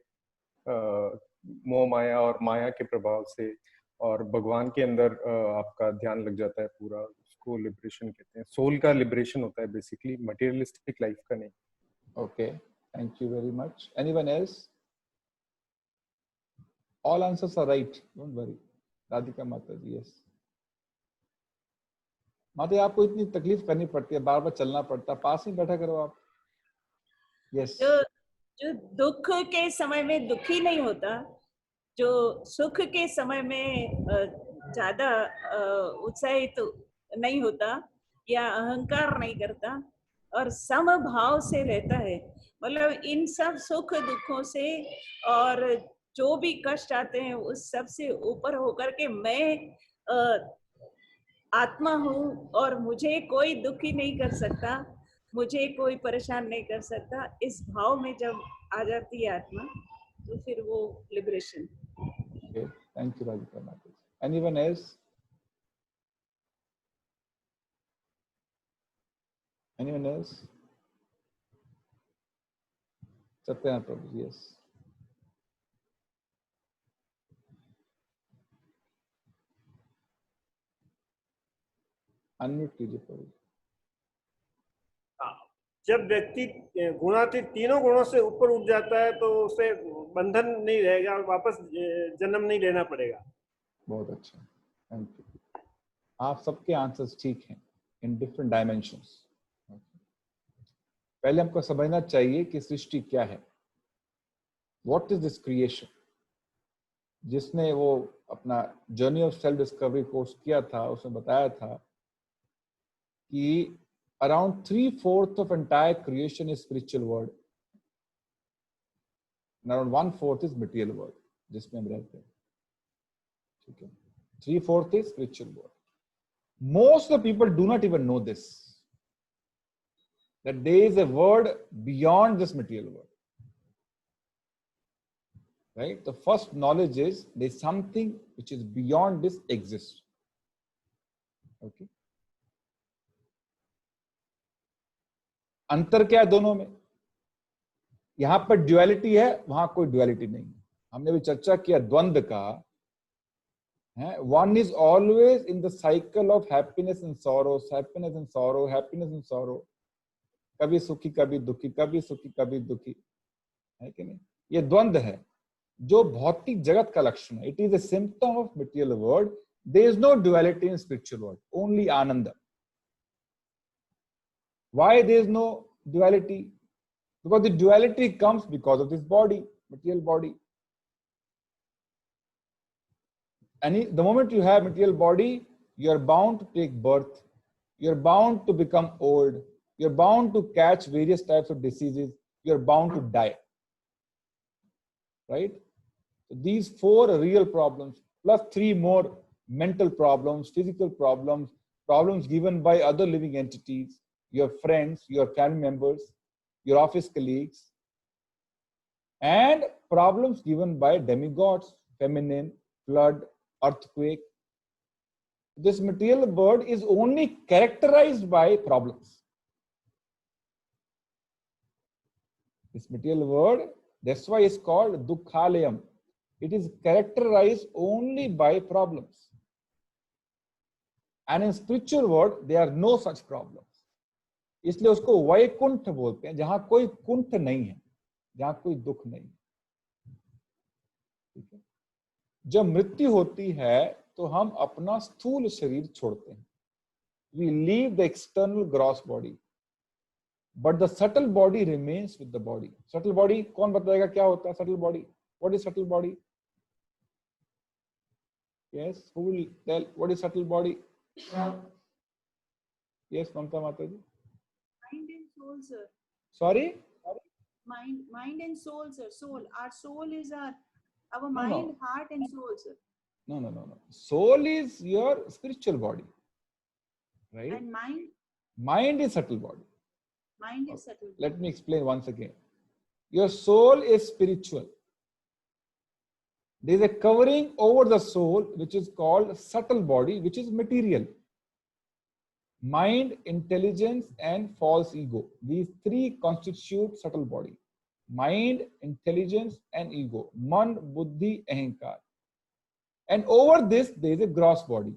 मोह माया और माया के प्रभाव से, और भगवान के अंदर आपका ध्यान लग जाता है पूरा, उसको लिबरेशन कहते हैं। सोल का लिबरेशन होता है बेसिकली, मटेरियलिस्टिक लाइफ का नहीं। Okay, thank you very much. Anyone else? All answers are right, don't worry. Radhika Mata ji, yes. माता, आपको इतनी तकलीफ करनी पड़ती है, बार बार चलना पड़ता है, पास में बैठा करो आप। यस। जो दुख के समय में दुखी नहीं होता, जो सुख के समय में ज्यादा उत्साहित नहीं होता या अहंकार नहीं करता और समभाव से रहता है, मतलब इन सब सुख दुखों से और जो भी कष्ट आते हैं उस सब से ऊपर होकर के मैं आत्मा हूँ और मुझे कोई दुखी नहीं कर सकता, मुझे कोई परेशान नहीं कर सकता, इस भाव में जब आ जाती है आत्मा तो फिर वो liberation. Okay, thank you Radhika Mata. Anyone else? Anyone else? Satyanath Prabhu, yes. Unmute कीजिए प्रभु. जब व्यक्ति गुणातीत तीनों गुणों से ऊपर उठ जाता है तो उसे बंधन नहीं रहेगा, वापस जन्म नहीं लेना पड़ेगा. बहुत अच्छा, थैंक यू. आप सबके आंसर्स ठीक हैं इन डिफरेंट डायमेंशंस. पहले हमको समझना चाहिए कि सृष्टि क्या है. What is this creation. जिसने वो अपना journey of self discovery course किया था उसने बताया था कि around 3/4 of entire creation is spiritual world and around 1/4 is material world जिसमें हम रहते हैं. ठीक है, 3/4 is spiritual world. Most of the people do not even know this, that there is a world beyond this material world. Right? The first knowledge is there is something which is beyond this exists. Okay. अंतर क्या है दोनों में. यहां पर duality है, वहां कोई ड्युअलिटी नहीं है. हमने भी चर्चा किया द्वंद्व का है. One is always in the cycle of happiness and sorrow, happiness and sorrow, happiness and sorrow. कभी सुखी कभी दुखी, कभी सुखी कभी दुखी, है कि नहीं. ये द्वंद्व है जो भौतिक जगत का लक्षण है. It is a symptom of material world. There is no duality in spiritual world, only anand. Why there is no duality? Because the duality comes because of this body, material body. And the moment you have material body, you are bound to take birth. You are bound to become old. You are bound to catch various types of diseases. You are bound to die. Right? So these 4 real problems, plus 3 more mental problems, physical problems, problems given by other living entities, your friends, your family members, your office colleagues, and problems given by demigods, feminine, flood, earthquake. This material world is only characterized by problems. This material world, that's why it's called Dukkhalayam. It is characterized only by problems. And in spiritual world, there are no such problems. इसलिए उसको वैकुंठ बोलते हैं, जहां कोई कुंठ नहीं है, जहां कोई दुख नहीं. ठीक है. जब मृत्यु होती है तो हम अपना स्थूल शरीर छोड़ते हैं. We leave the external gross body, but the subtle body remains with the body. Subtle body कौन बताएगा क्या होता है subtle body? What is subtle body? Yes, who will tell what is subtle body? Yes, Mamta Mataji. Mind and soul, sir. Sorry? Mind and soul, sir. Soul. Our soul is our mind, No. heart, and soul, sir. No. Soul is your spiritual body, right? And mind? Mind is subtle body. Mind is subtle. Let me explain once again. Your soul is spiritual. There is a covering over the soul which is called subtle body, which is material. Mind, intelligence, and false ego. These 3 constitute subtle body. Mind, intelligence, and ego. Man, buddhi, ahankar. And over this, there is a gross body,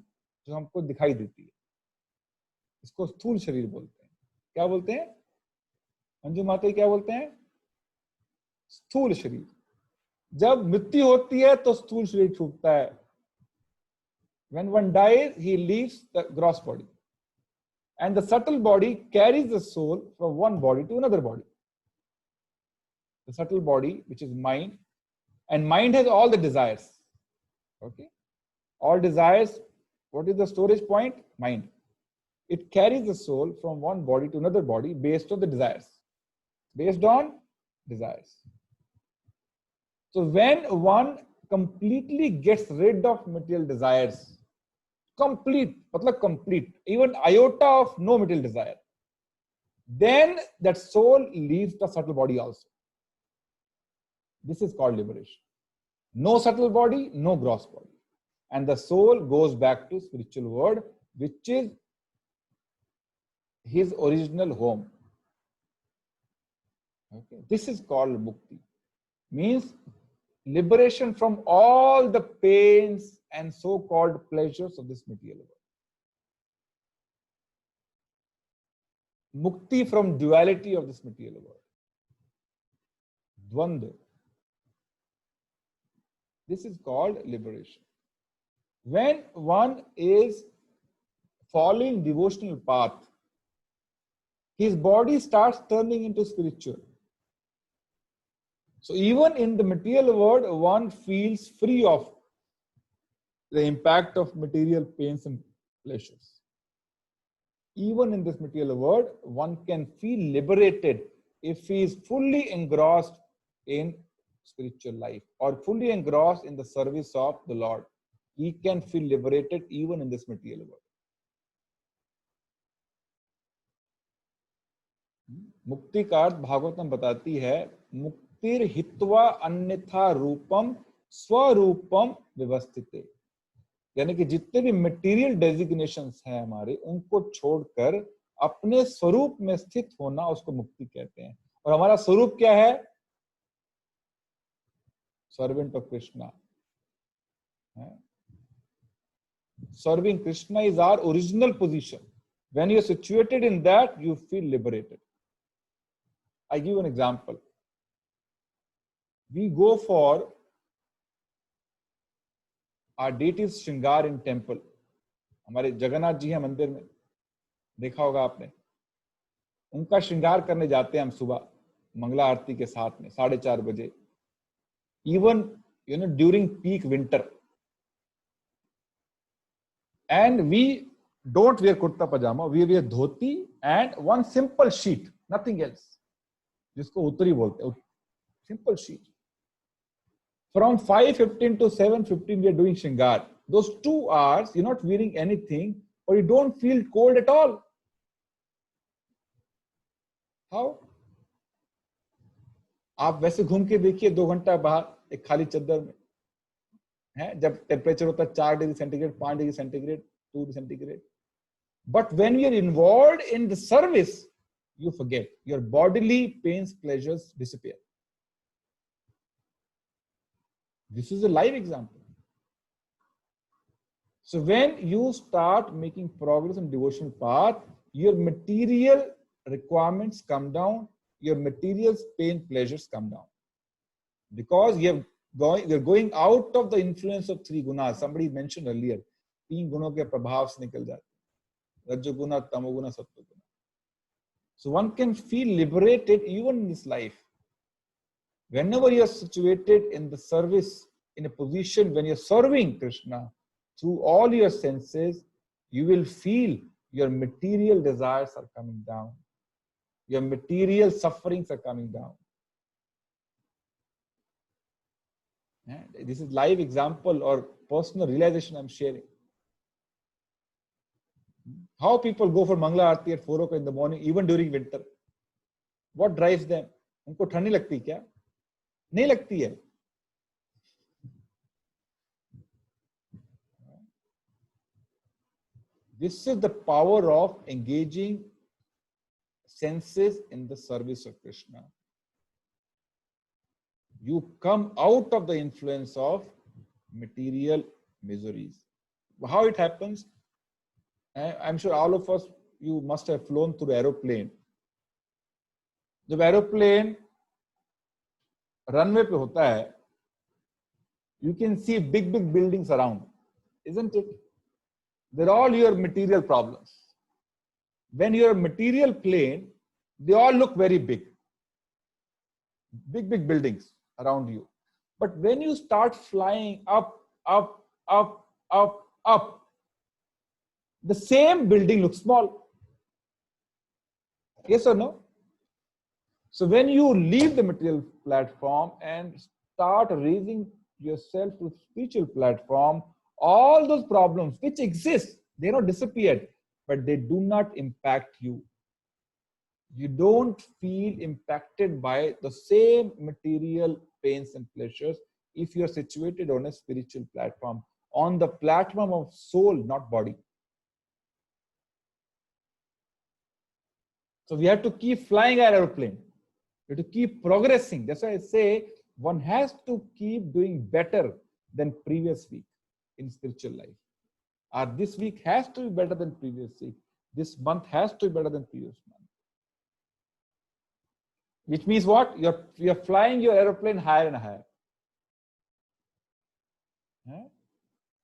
जो हमको दिखाई देती है. इसको स्थूल शरीर बोलते हैं. क्या बोलते हैं? अंजू माता क्या बोलते हैं? स्थूल शरीर. जब मृत्यु होती है तो स्थूल शरीर छूटता है. When one dies, he leaves the gross body. And the subtle body carries the soul from one body to another body. The subtle body, which is mind, and mind has all the desires. Okay? All desires, what is the storage point? Mind. It carries the soul from one body to another body based on the desires. Based on desires. So when one completely gets rid of material desires, complete, even iota of no material desire, then that soul leaves the subtle body also. This is called liberation. No subtle body, no gross body. And the soul goes back to spiritual world, which is his original home. Okay, this is called mukti. Means liberation from all the pains and so-called pleasures of this material world. Mukti from duality of this material world. Dvandva. This is called liberation. When one is following devotional path, his body starts turning into spiritual. So even in the material world, one feels free of the impact of material pains and pleasures. Even in this material world, one can feel liberated if he is fully engrossed in spiritual life or fully engrossed in the service of the Lord. He can feel liberated even in this material world. मुक्ति का अर्थ भागवतम बताती है, मुक्तिर हित्वा अन्यथा रूपम स्वरूपम व्यवस्थिते, यानी कि जितने भी मटेरियल डेजिग्नेशंस हैं हमारे, उनको छोड़कर अपने स्वरूप में स्थित होना, उसको मुक्ति कहते हैं. और हमारा स्वरूप क्या है? Servant of Krishna. Serving Krishna is our original position. When you are situated in that, you feel liberated. I give an example. We go for our deities Shringar in temple. हमारे जगन्नाथ जी हैं मंदिर में, देखा होगा आपने. उनका श्रृंगार करने जाते हैं हम सुबह मंगला आरती के साथ में 4:30 बजे. Even during peak winter. And we don't wear kurta pajama, we wear dhoti and one simple sheet, nothing else. जिसको उत्तरी बोलते हैं, simple sheet. From 5:15 to 7:15 we are doing shringar. Those 2 hours you're not wearing anything or you don't feel cold at all. How? आप वैसे घूम के देखिए 2 घंटा बाहर एक खाली चद्दर में है, जब टेम्परेचर होता है 4 degree centigrade, 5 degree centigrade, 2 degree centigrade. But when you are involved in the service, you forget. Your bodily pains, pleasures disappear. This is a live example. So when you start making progress in devotional path, your material requirements come down, your material pain, pleasures come down. Because you're going out of the influence of 3 gunas. Somebody mentioned earlier, 3 गुणों के प्रभाव से निकल जाते हैं, रजोगुना, तमोगुना, सत्वगुना. So one can feel liberated even in this life. Whenever you are situated in the service, in a position when you're serving Krishna through all your senses, you will feel your material desires are coming down. Your material sufferings are coming down. And this is live example or personal realization I'm sharing. How people go for Mangala Aarti at 4 o'clock in the morning, even during winter. What drives them? उनको ठंड नहीं लगती क्या? नहीं लगती है. This is the power of engaging senses in the service of Krishna. You come out of the influence of material miseries. How it happens? I'm sure all of us, you must have flown through aeroplane. जब aeroplane runway पे होता है, you can see big buildings around, isn't it? They're all your material problems. When you're a material plane, they all look very big. Big buildings around you. But when you start flying up, the same building looks small. Yes or no? So when you leave the material platform and start raising yourself to spiritual platform, all those problems which exist, they not disappeared, but they do not impact you. You don't feel impacted by the same material pains and pleasures if you are situated on a spiritual platform, on the platform of soul, not body. So we have to keep flying our aeroplane. You have to keep progressing. That's why I say one has to keep doing better than previous week in spiritual life. Or this week has to be better than previous week. This month has to be better than previous month. Which means what? You're flying your aeroplane higher and higher.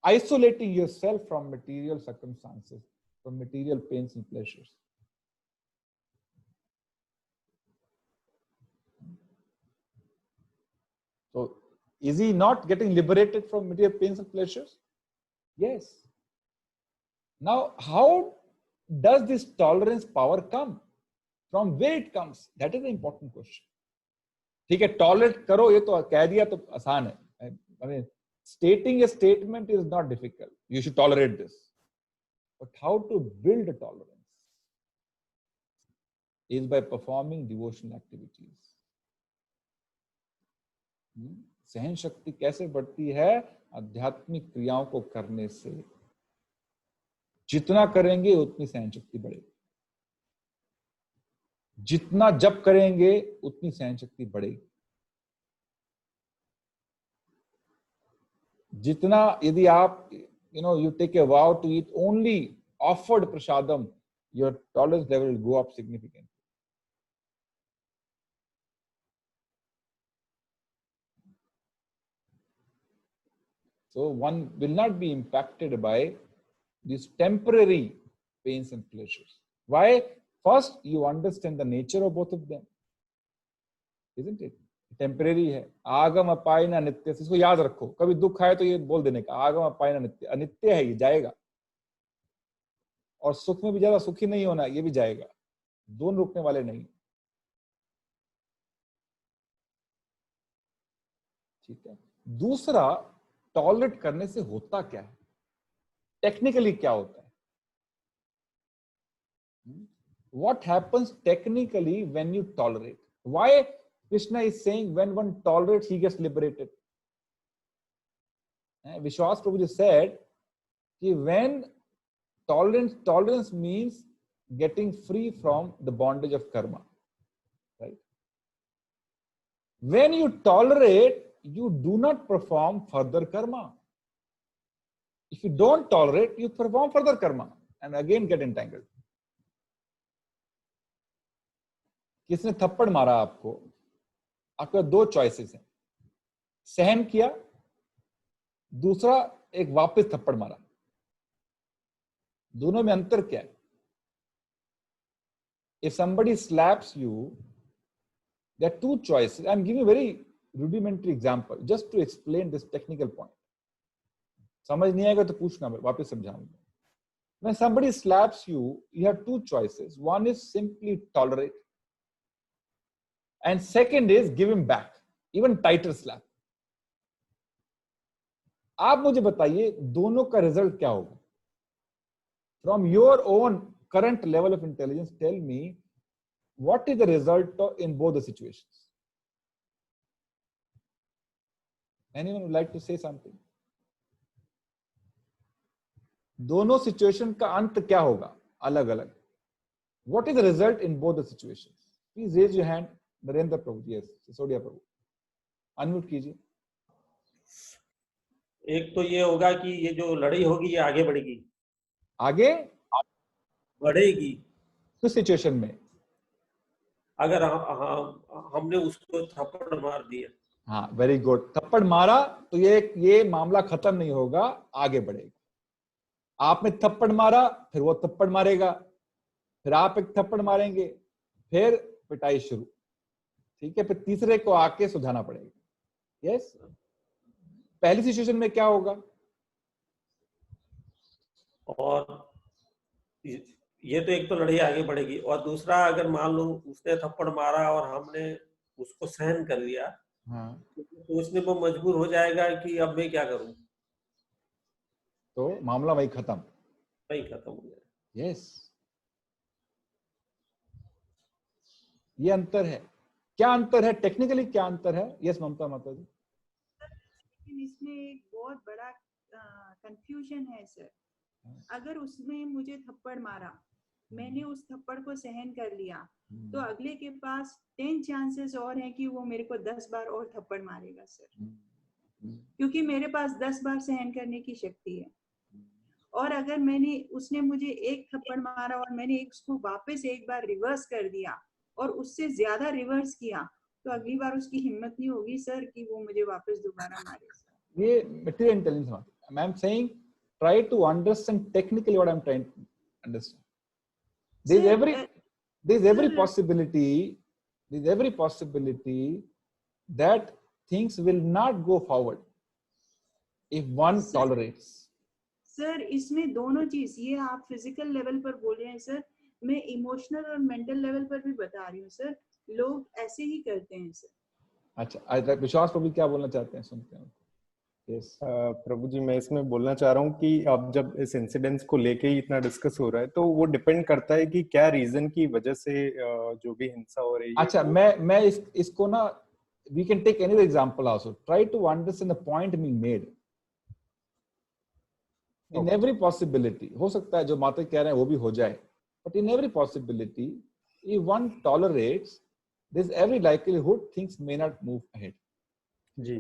Isolating yourself from material circumstances, from material pains and pleasures. So, is he not getting liberated from material pains and pleasures? Yes. Now, how does this tolerance power come? From where it comes? That is the important question. ठीक है, tolerate करो, ये तो कह दिया तो आसान है. I mean, stating a statement is not difficult. You should tolerate this. But how to build a tolerance is by performing devotional activities. सहन शक्ति कैसे बढ़ती है? आध्यात्मिक क्रियाओं को करने से. जितना करेंगे उतनी सहन शक्ति बढ़ेगी. जितना जप करेंगे उतनी सहन शक्ति बढ़ेगी. जितना यदि आप you take a vow to eat only offered prasadam, your tolerance level will go up significantly. So one will not be impacted by these temporary pains and pleasures. Why? First, you understand the nature of both of them, isn't it? Temporary है. आगम अपायन अनित्य. इसको याद रखो. कभी दुख आए तो ये बोल देने का, आगम अपायन अनित्य. अनित्य है, ये जाएगा. और सुख में भी ज्यादा सुखी नहीं होना, ये भी जाएगा. दोनों रुकने वाले नहीं. ठीक है. दूसरा, टॉलरेट करने से होता क्या है? टेक्निकली क्या होता है? What happens technically when you tolerate? Why Krishna is saying when one tolerates, he gets liberated? Vishwas Prabhuji said that when tolerance means getting free from the bondage of karma. Right? When you tolerate, you do not perform further karma. If you don't tolerate, you perform further karma and again get entangled. किसने थप्पड़ मारा आपको? आपके दो choices हैं. सहन किया, दूसरा एक वापस थप्पड़ मारा. दोनों में अंतर क्या है? If somebody slaps you, there are two choices. I'm giving a very rudimentary example just to explain this technical point. समझ नहीं आएगा तो पूछना, वापस समझाऊंगा. When somebody slaps you, you have two choices. One is simply tolerate, and second is give him back, even tighter slap. आप मुझे बताइए दोनों का रिजल्ट क्या होगा? From your own current level of intelligence, tell me what is the result in both the situations. Anyone would like to say something? दोनों situation का अंत क्या होगा? अलग अलग. What is the result in both the situations? Please raise your hand. Narendra Prabhu. Yes, Sisodia Prabhu. Unmute कीजिए. एक तो ये होगा कि ये जो लड़ाई होगी ये आगे बढ़ेगी. आगे बढ़ेगी किस सिचुएशन में? अगर हमने उसको थप्पड़ मार दिया. हाँ, वेरी गुड. थप्पड़ मारा तो ये मामला खत्म नहीं होगा, आगे बढ़ेगा. आपने थप्पड़ मारा, फिर वो थप्पड़ मारेगा, फिर आप एक थप्पड़ मारेंगे, फिर पिटाई शुरू. ठीक है. फिर तीसरे को आके सुझाना पड़ेगा. यस. पहली सिचुएशन में क्या होगा? और ये तो एक तो लड़ाई आगे बढ़ेगी, और दूसरा अगर मान लो उसने थप्पड़ मारा और हमने उसको सहन कर लिया, हाँ, तो उसमें वो मजबूर हो जाएगा कि अब मैं क्या करूं, तो मामला वही खत्म हो जाएगा. यस. ये अंतर है. क्या अंतर है टेक्निकली? क्या अंतर है? यस ममता माता जी. लेकिन इसमें एक बहुत बड़ा कंफ्यूजन है सर. अगर उसने मुझे थप्पड़ मारा मैंने उस थप्पड़ को सहन कर लिया, तो अगले के पास 10 चांसेस और हैं कि वो मेरे को 10 बार और थप्पड़ मारेगा सर, क्योंकि मेरे पास 10 बार सहन करने की शक्ति है। और अगर उसने मुझे एक थप्पड़ मारा और मैंने उसको वापस एक बार रिवर्स कर दिया और उससे ज्यादा रिवर्स किया, तो अगली बार उसकी हिम्मत नहीं होगी सर कि वो मुझे वापस दोबारा मारे सर। ये मटेरियल इंटेलिजेंस है। I am saying try to understand technically what I'm trying to understand. There's every possibility that things will not go forward if one tolerates. Sir इसमें दोनों चीज, ये आप फिजिकल लेवल पर बोल रहे हैं सर, मैं इमोशनल और मेंटल लेवल पर भी बता रही हूँ सर, लोग ऐसे ही करते हैं सर। अच्छा, विश्वास प्रभु क्या बोलना चाहते हैं, सुनते हैं। Yes. प्रभु जी, मैं इसमें बोलना चाह रहा हूँ कि अब जब इस इंसिडेंस को लेके ही इतना डिस्कस हो रहा है, तो वो डिपेंड करता है कि क्या रीजन की वजह से जो भी हिंसा हो रही है। अच्छा, मैं इसको ना, we can take any example also. Try to understand the point being made. In every possibility, हो सकता है जो माता कह रहे हैं वो भी हो जाए, but in every possibility, if one tolerates, there's every likelihood things may not move ahead. जी,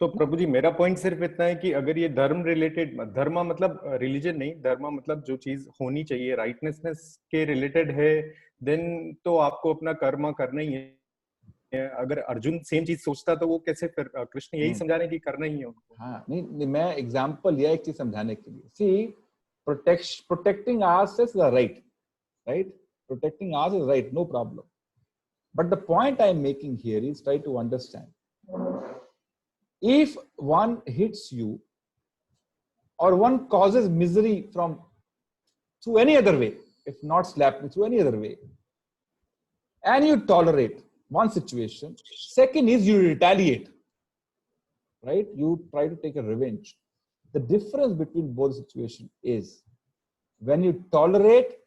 तो प्रभु जी मेरा पॉइंट सिर्फ इतना है कि अगर ये धर्म रिलेटेड, धर्म मतलब रिलीजन नहीं, धर्म मतलब जो चीज होनी चाहिए राइटनेसनेस के रिलेटेड है, देन तो आपको अपना कर्म करना ही है। अगर अर्जुन सेम चीज सोचता तो वो कैसे, फिर कृष्ण यही समझा रहे हैं कि करना ही है उनको। हाँ, नहीं मैं एग्जांपल लिया एक चीज समझाने के लिए। सी, protecting ourselves is a right, protecting ours is right, no problem, but the point I'm making here is try to understand. If one hits you or one causes misery through any other way, if not slapping, through any other way, and you tolerate one situation, second is you retaliate, right? You try to take a revenge. The difference between both situations is when you tolerate,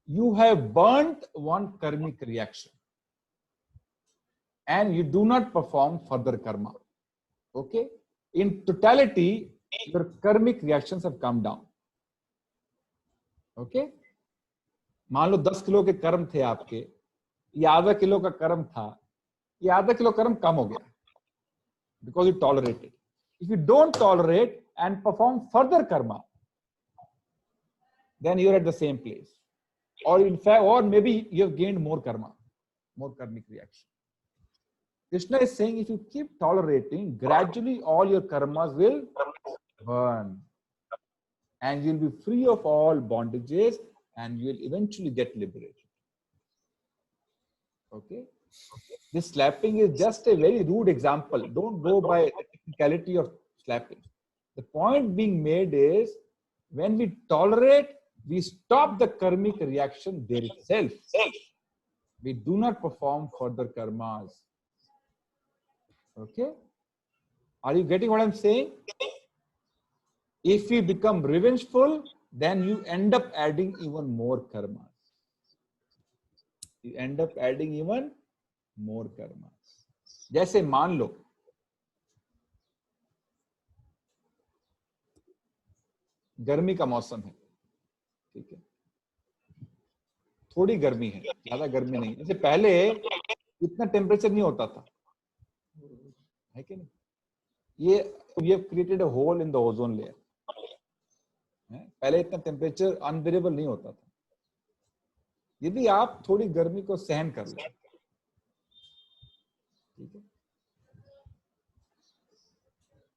you have burnt one karmic reaction and you do not perform further karma. Okay, in totality, your karmic reactions have come down. Okay, मान लो 10 kilo के कर्म थे आपके, ये आधा kilo का कर्म था, ये आधा किलो कर्म कम हो गया because you tolerated. If you don't tolerate and perform further karma, then you're at the same place, or in fact, or maybe you have gained more karma, more karmic reaction. Krishna is saying if you keep tolerating, gradually all your karmas will burn and you'll be free of all bondages and you'll eventually get liberated. Okay? This slapping is just a very rude example. Don't go by the technicality of slapping. The point being made is when we tolerate, we stop the karmic reaction there itself. We do not perform further karmas. Okay, are you getting what I'm saying? If you become revengeful, then you end up adding even more karmas. You end up adding even more karmas. जैसे मान लो गर्मी का मौसम है, ठीक है, थोड़ी गर्मी है, ज्यादा गर्मी नहीं। जैसे पहले इतना टेम्परेचर नहीं होता था, है कि नहीं? we have created a hole in the ozone layer. पहले इतना टेम्परेचर अनबियरेबल नहीं होता था। यदि आप थोड़ी गर्मी को सहन कर लें, ठीक है,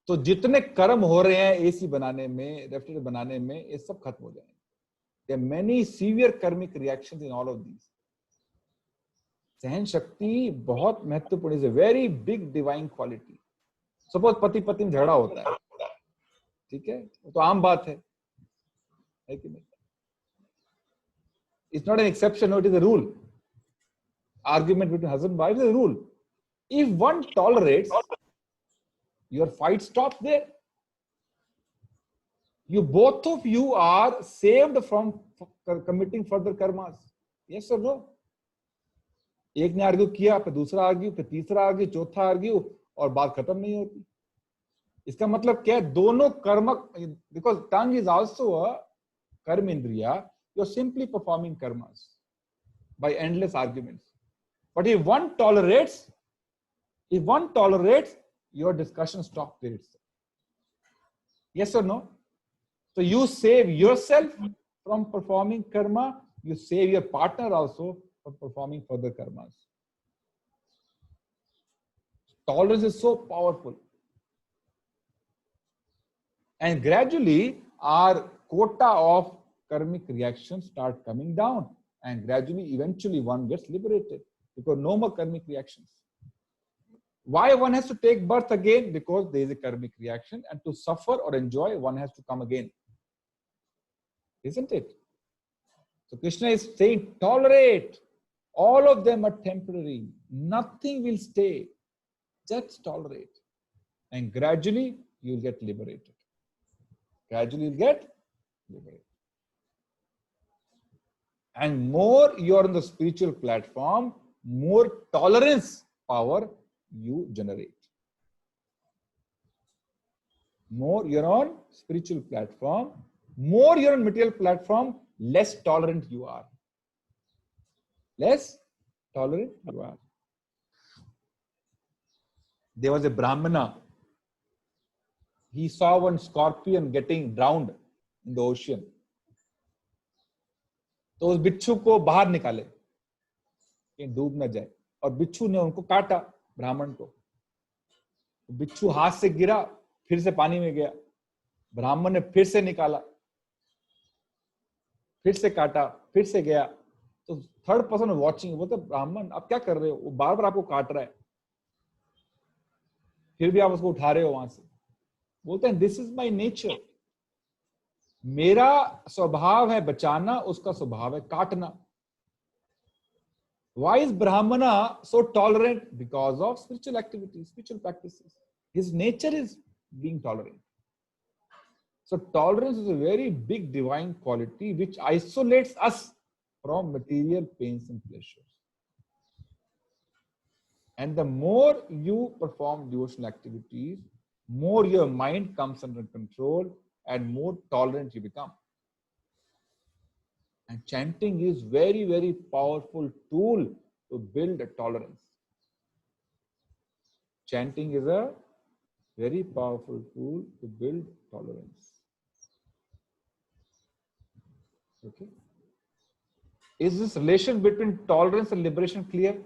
तो जितने कर्म हो रहे हैं एसी बनाने में, रेफ्रिजरेटर बनाने में, ये सब खत्म हो जाएंगे। There are many severe karmic reactions in all of these. सहन शक्ति बहुत महत्वपूर्ण, is a very big divine quality. Suppose पति पत्नी में झगड़ा होता है, ठीक है, तो आम बात है कि नहीं? It's not an exception, no, it is a rule. Argument between husband and wife is a rule. If one tolerates, your fight stops there. You both of you are saved from committing further karmas. Yes or no? एक ने argue किया, फिर दूसरा argue, फिर तीसरा argue, चौथा argue, और बात खत्म नहीं होती। इसका मतलब क्या है? दोनों कर्म, because tongue is also a कर्म इंद्रिया, you're simply performing karmas by endless arguments. But if one tolerates, your discussion stops there itself. Yes or no? So you save yourself from performing karma, you save your partner also from performing further karmas. Tolerance is so powerful. And gradually our quota of karmic reactions start coming down, and gradually eventually one gets liberated because no more karmic reactions. Why one has to take birth again? Because there is a karmic reaction, and to suffer or enjoy one has to come again. Isn't it? So Krishna is saying tolerate. All of them are temporary. Nothing will stay. Just tolerate. And gradually you will get liberated. Gradually you'll get liberated. And more you're on the spiritual platform, more tolerance power you generate. More you're on spiritual platform, more you're on material platform, less tolerant you are. Less tolerant you are. There was a Brahmana. He saw one scorpion getting drowned in the ocean. तो उस बिच्छू को बाहर निकाले कि डूब न जाए, और बिच्छू ने उनको काटा, ब्राह्मण को। बिच्छू हाथ से गिरा, फिर से पानी में गया, ब्राह्मण ने फिर से निकाला, फिर से काटा, फिर से गया। तो थर्ड पर्सन वॉचिंग, बोलते ब्राह्मण आप क्या कर रहे हो, वो बार बार आपको काट रहा है, फिर भी आप उसको उठा रहे हो वहां से। बोलते हैं दिस इज माई नेचर, मेरा स्वभाव है बचाना, उसका स्वभाव है काटना। Why is Brahmana so tolerant? Because of spiritual activities, spiritual practices. His nature is being tolerant. So tolerance is a very big divine quality which isolates us from material pains and pleasures. And the more you perform devotional activities, more your mind comes under control and more tolerant you become. And chanting is very, very powerful tool to build a tolerance. Chanting is a very powerful tool to build tolerance. Okay. Is this relation between tolerance and liberation clear?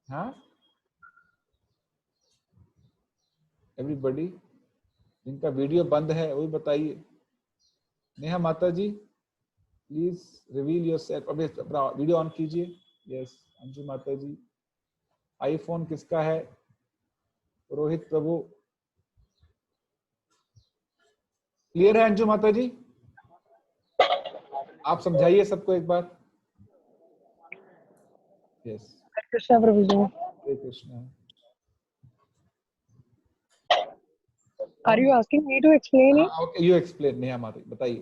Huh? Everybody? जिनका video बंद है वही बताइए। नेहा माता जी, please reveal yourself. अभी video on कीजिए। Yes, Anju माता जी। IPhone किसका है? रोहित प्रभु। क्लियर है अंजू माता जी? आप समझाइए सबको एक बार। Yes. Krishna Prabhu ji. Hare Krishna. Are you asking me to explain it? Okay, you explain, Neha माता जी, बताइए।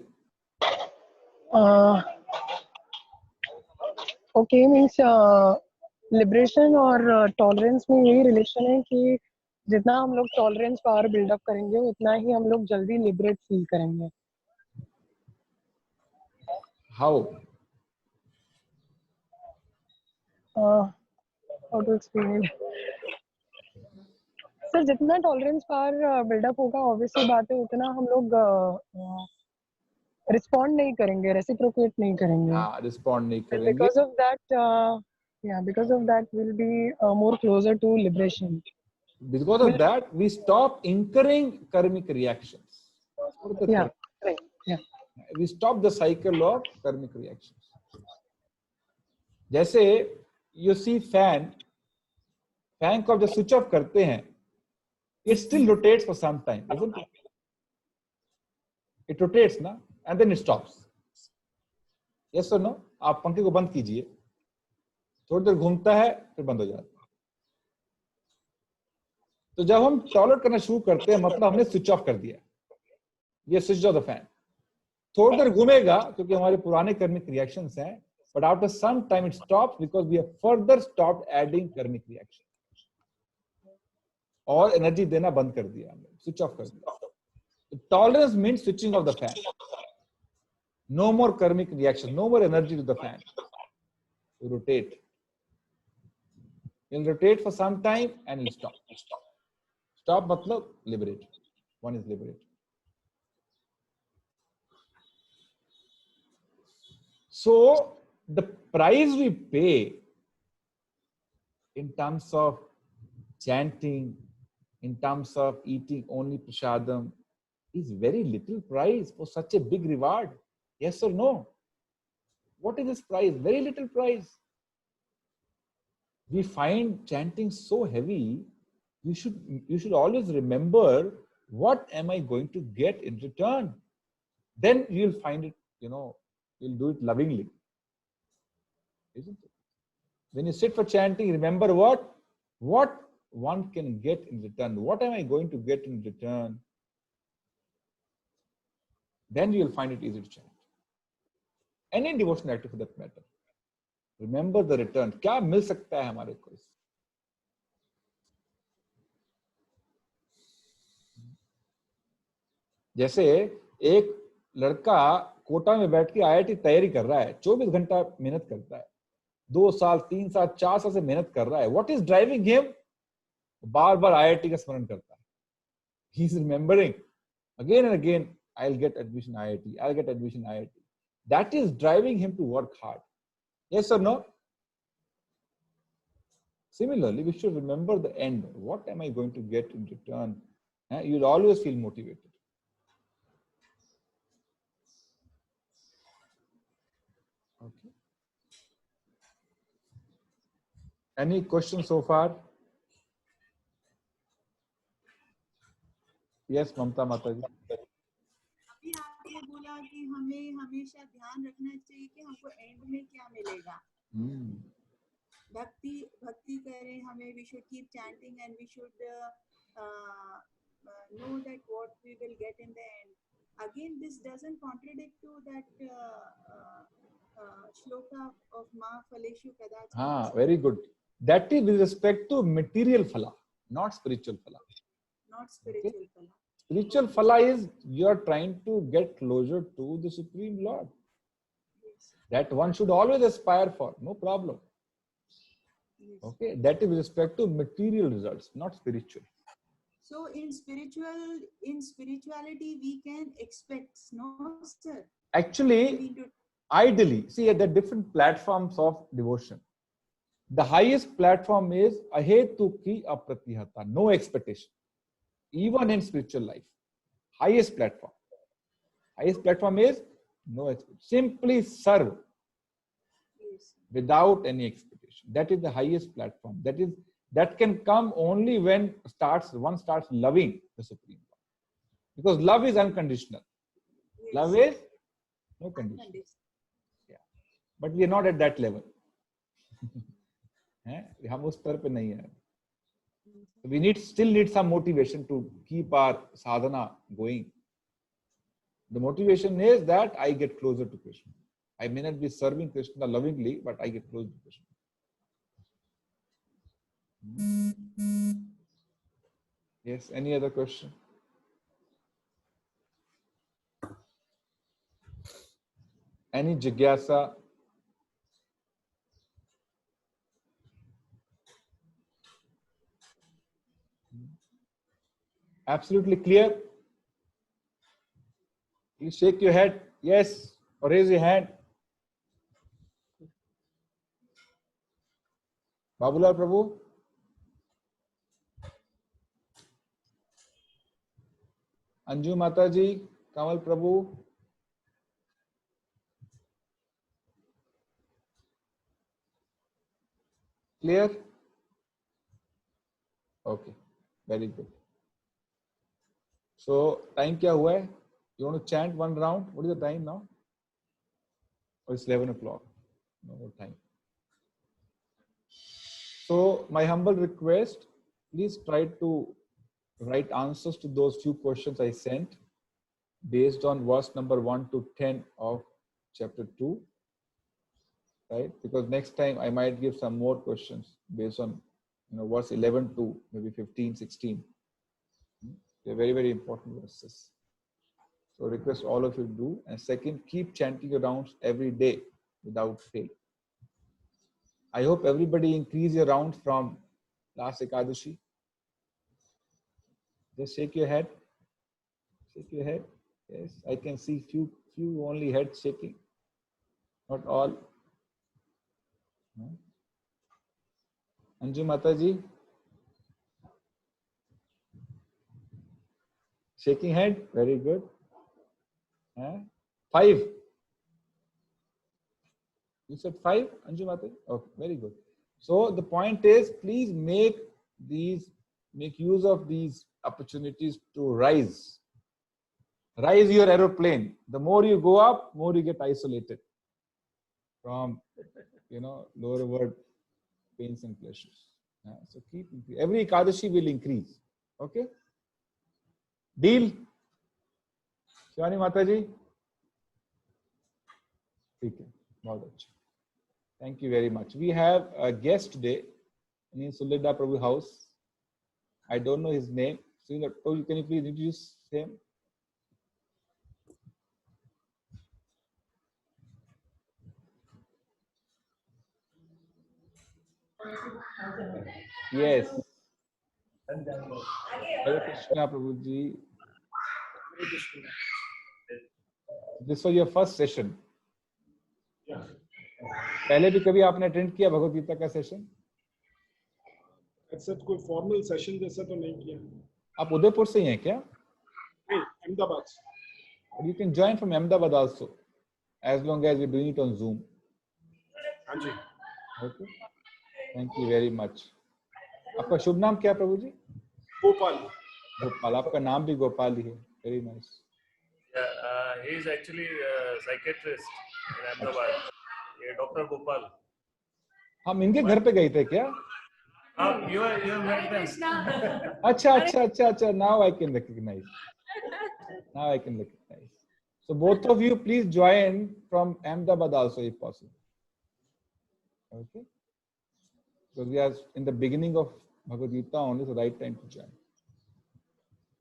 Okay, means लिबरेशन और टॉलरेंस में यही रिलेशन है कि जितना हम लोग टॉलरेंस पावर बिल्डअप करेंगे उतना ही हम लोग जल्दी लिबरेट फील करेंगे। How? How to explain it? Sir जितना टॉलरेंस पावर बिल्डअप होगा ऑब्वियसली बात है उतना हम लोग रिस्पॉन्ड नहीं करेंगे, रेसिप्रोकेट नहीं करेंगे। रिस्पॉन्ड नहीं करेंगे। Because of that, because of that we'll be more closer to liberation. Because of that, we stop incurring karmic reactions. Yeah, right. Yeah. We stop the cycle of karmic reactions. जैसे you see fan को जब switch off करते हैं, it still rotates for some time, isn't it? It rotates ना, and then it stops. Yes or no? आप पंखे को बंद कीजिए, थोड़ी देर घूमता है, फिर बंद हो जाता है। तो जब हम टॉलरेट करना शुरू करते हैं मतलब हमने स्विच ऑफ कर दिया, ये स्विच ऑफ द फैन। थोड़ी देर घूमेगा क्योंकि हमारे पुराने कर्मिक रिएक्शंस हैं, but after some time it stops because we have further stopped adding karmic reaction और एनर्जी देना बंद कर दिया, हमने स्विच ऑफ कर दिया। Tolerance means switching off the fan. No more karmic reaction, no more energy to the fan. You rotate. You'll rotate for some time and you'll stop. Stop matlab liberate. One is liberate. So the price we pay in terms of chanting, in terms of eating only prasadam, is very little price for such a big reward. Yes or no? What is this price? Very little price. We find chanting so heavy. You should always remember, what am I going to get in return? Then you'll find it, you'll do it lovingly. Isn't it? When you sit for chanting, remember what one can get in return. What am I going to get in return? Then you'll find it easy to chant. Any devotional activity for that matter. Remember the return. क्या मिल सकता है हमारे को? जैसे एक लड़का कोटा में बैठ के आईआईटी तैयारी कर रहा है, 24 घंटा मेहनत करता है, 2 साल 3 साल 4 साल से मेहनत कर रहा है. What is driving him? Bar bar IIT का स्मरण करता है. He is remembering again and again, I'll get admission IIT, I'll get admission IIT. That is driving him to work hard. Yes or no? Similarly, we should remember the end. What am I going to get in return? You'll always feel motivated. Okay. Any questions so far? Yes, Mamta Mataji. अभी आपने बोला कि हमें हमेशा ध्यान रखना चाहिए कि हमको एंड में क्या मिलेगा. भक्ति करें हमें, we should keep chanting and we should know that what we will get in the end. Again, this doesn't contradict to that shloka of Ma Phaleshu Kadachit. Very good. That is with respect to material phala, not spiritual phala. Not spiritual phala. Spiritual phala is you are trying to get closer to the Supreme Lord. Yes. That one should always aspire for, no problem. Yes. Okay, that is with respect to material results, not spiritual. So in spirituality we can expect, no sir? Actually, ideally, see at the different platforms of devotion. The highest platform is ahetuki apratihata, no expectation. Even in spiritual life, highest platform. Highest platform is no expectation. Simply serve without any expectation. That is the highest platform. That can come only when one starts loving the Supreme Lord. Because love is unconditional. Yes. Love is no condition. Yeah. But we are not at that level. हम उस स्तर पे नहीं है. We still need some motivation to keep our sadhana going. The motivation is that I get closer to Krishna. I may not be serving Krishna lovingly, but I get closer to Krishna. Yes, any other question? Any jigyasa? Absolutely clear? Please shake your head. Yes, or raise your hand. Babulal Prabhu? Anju Mataji? Kamal Prabhu? Clear? Okay, very good. So, time kya hua hai? You want to chant one round? What is the time now? Oh, it's 11 o'clock. No more time. So, my humble request, please try to write answers to those few questions I sent based on verse number 1 to 10 of chapter 2. Right? Because next time I might give some more questions based on verse 11 to maybe 15, 16. They're very, very important verses. So request all of you to do. And second, keep chanting your rounds every day without fail. I hope everybody increase your rounds from last Ekadashi. Just shake your head. Shake your head. Yes, I can see few only heads shaking. Not all. Anju Mataji. Shaking head. Very good. 5. You said 5, Anju Mataji? Okay, very good. So the point is, please make use of these opportunities to rise. Rise your aeroplane. The more you go up, more you get isolated from, lower world pains and pleasures. So keep every Ekadashi will increase. Okay. Deal. Shivani Mataji. Okay. Thank you very much. We have a guest today in Suleda Prabhu house. I don't know his name. So, can you please introduce him? Yes. Hare Krishna Prabhuji. This was your first session. पहले भी कभी आपने attend किया भगवद गीता का session? ऐसा कोई formal session जैसा तो नहीं किया. आप उदयपुर से ही हैं क्या? नहीं, Ahmedabad. You can join from Ahmedabad also, as long as we're doing it on Zoom. हाँ जी. Okay. Thank you very much. आपका शुभ नाम क्या प्रभु जी? गोपाल. गोपाल. आपका नाम भी गोपाल ही है. Very nice. Yeah, he is actually a psychiatrist in Ahmedabad. Dr. Gopal. हम इनके घर पे गए थे क्या? You met them. अच्छा. Now I can recognize. So both of you please join from Ahmedabad also if possible. Okay. Because we are in the beginning of Bhagavad Gita only, so right time to join.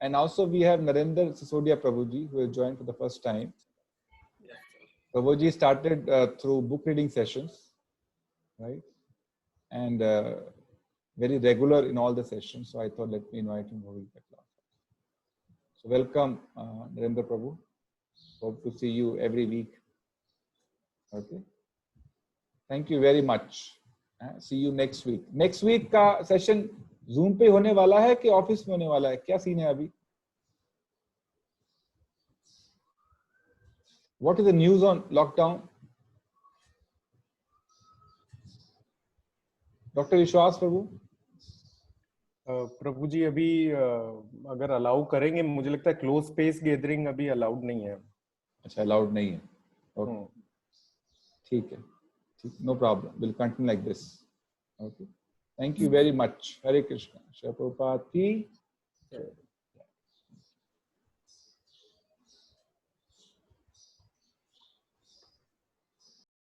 And also we have Narendra Sisodia Prabhuji who has joined for the first time. Prabhuji started through book reading sessions, right? And very regular in all the sessions. So I thought let me invite him over the class. So welcome, Narendra Prabhu. Hope to see you every week. Okay. Thank you very much. See you next week. Next week का session Zoom पे होने वाला है कि office में होने वाला है? क्या सीन है अभी? What is the news on lockdown? Dr. Vishwas Prabhu? प्रभु जी अभी अगर अलाउ करेंगे, मुझे लगता है क्लोज स्पेस गैदरिंग अभी अलाउड नहीं है. अच्छा, अलाउड नहीं है. ओके, ठीक है, ठीक, no problem. Will continue like this. Okay, thank you very much. Hare Krishna. Shri Prabhupada की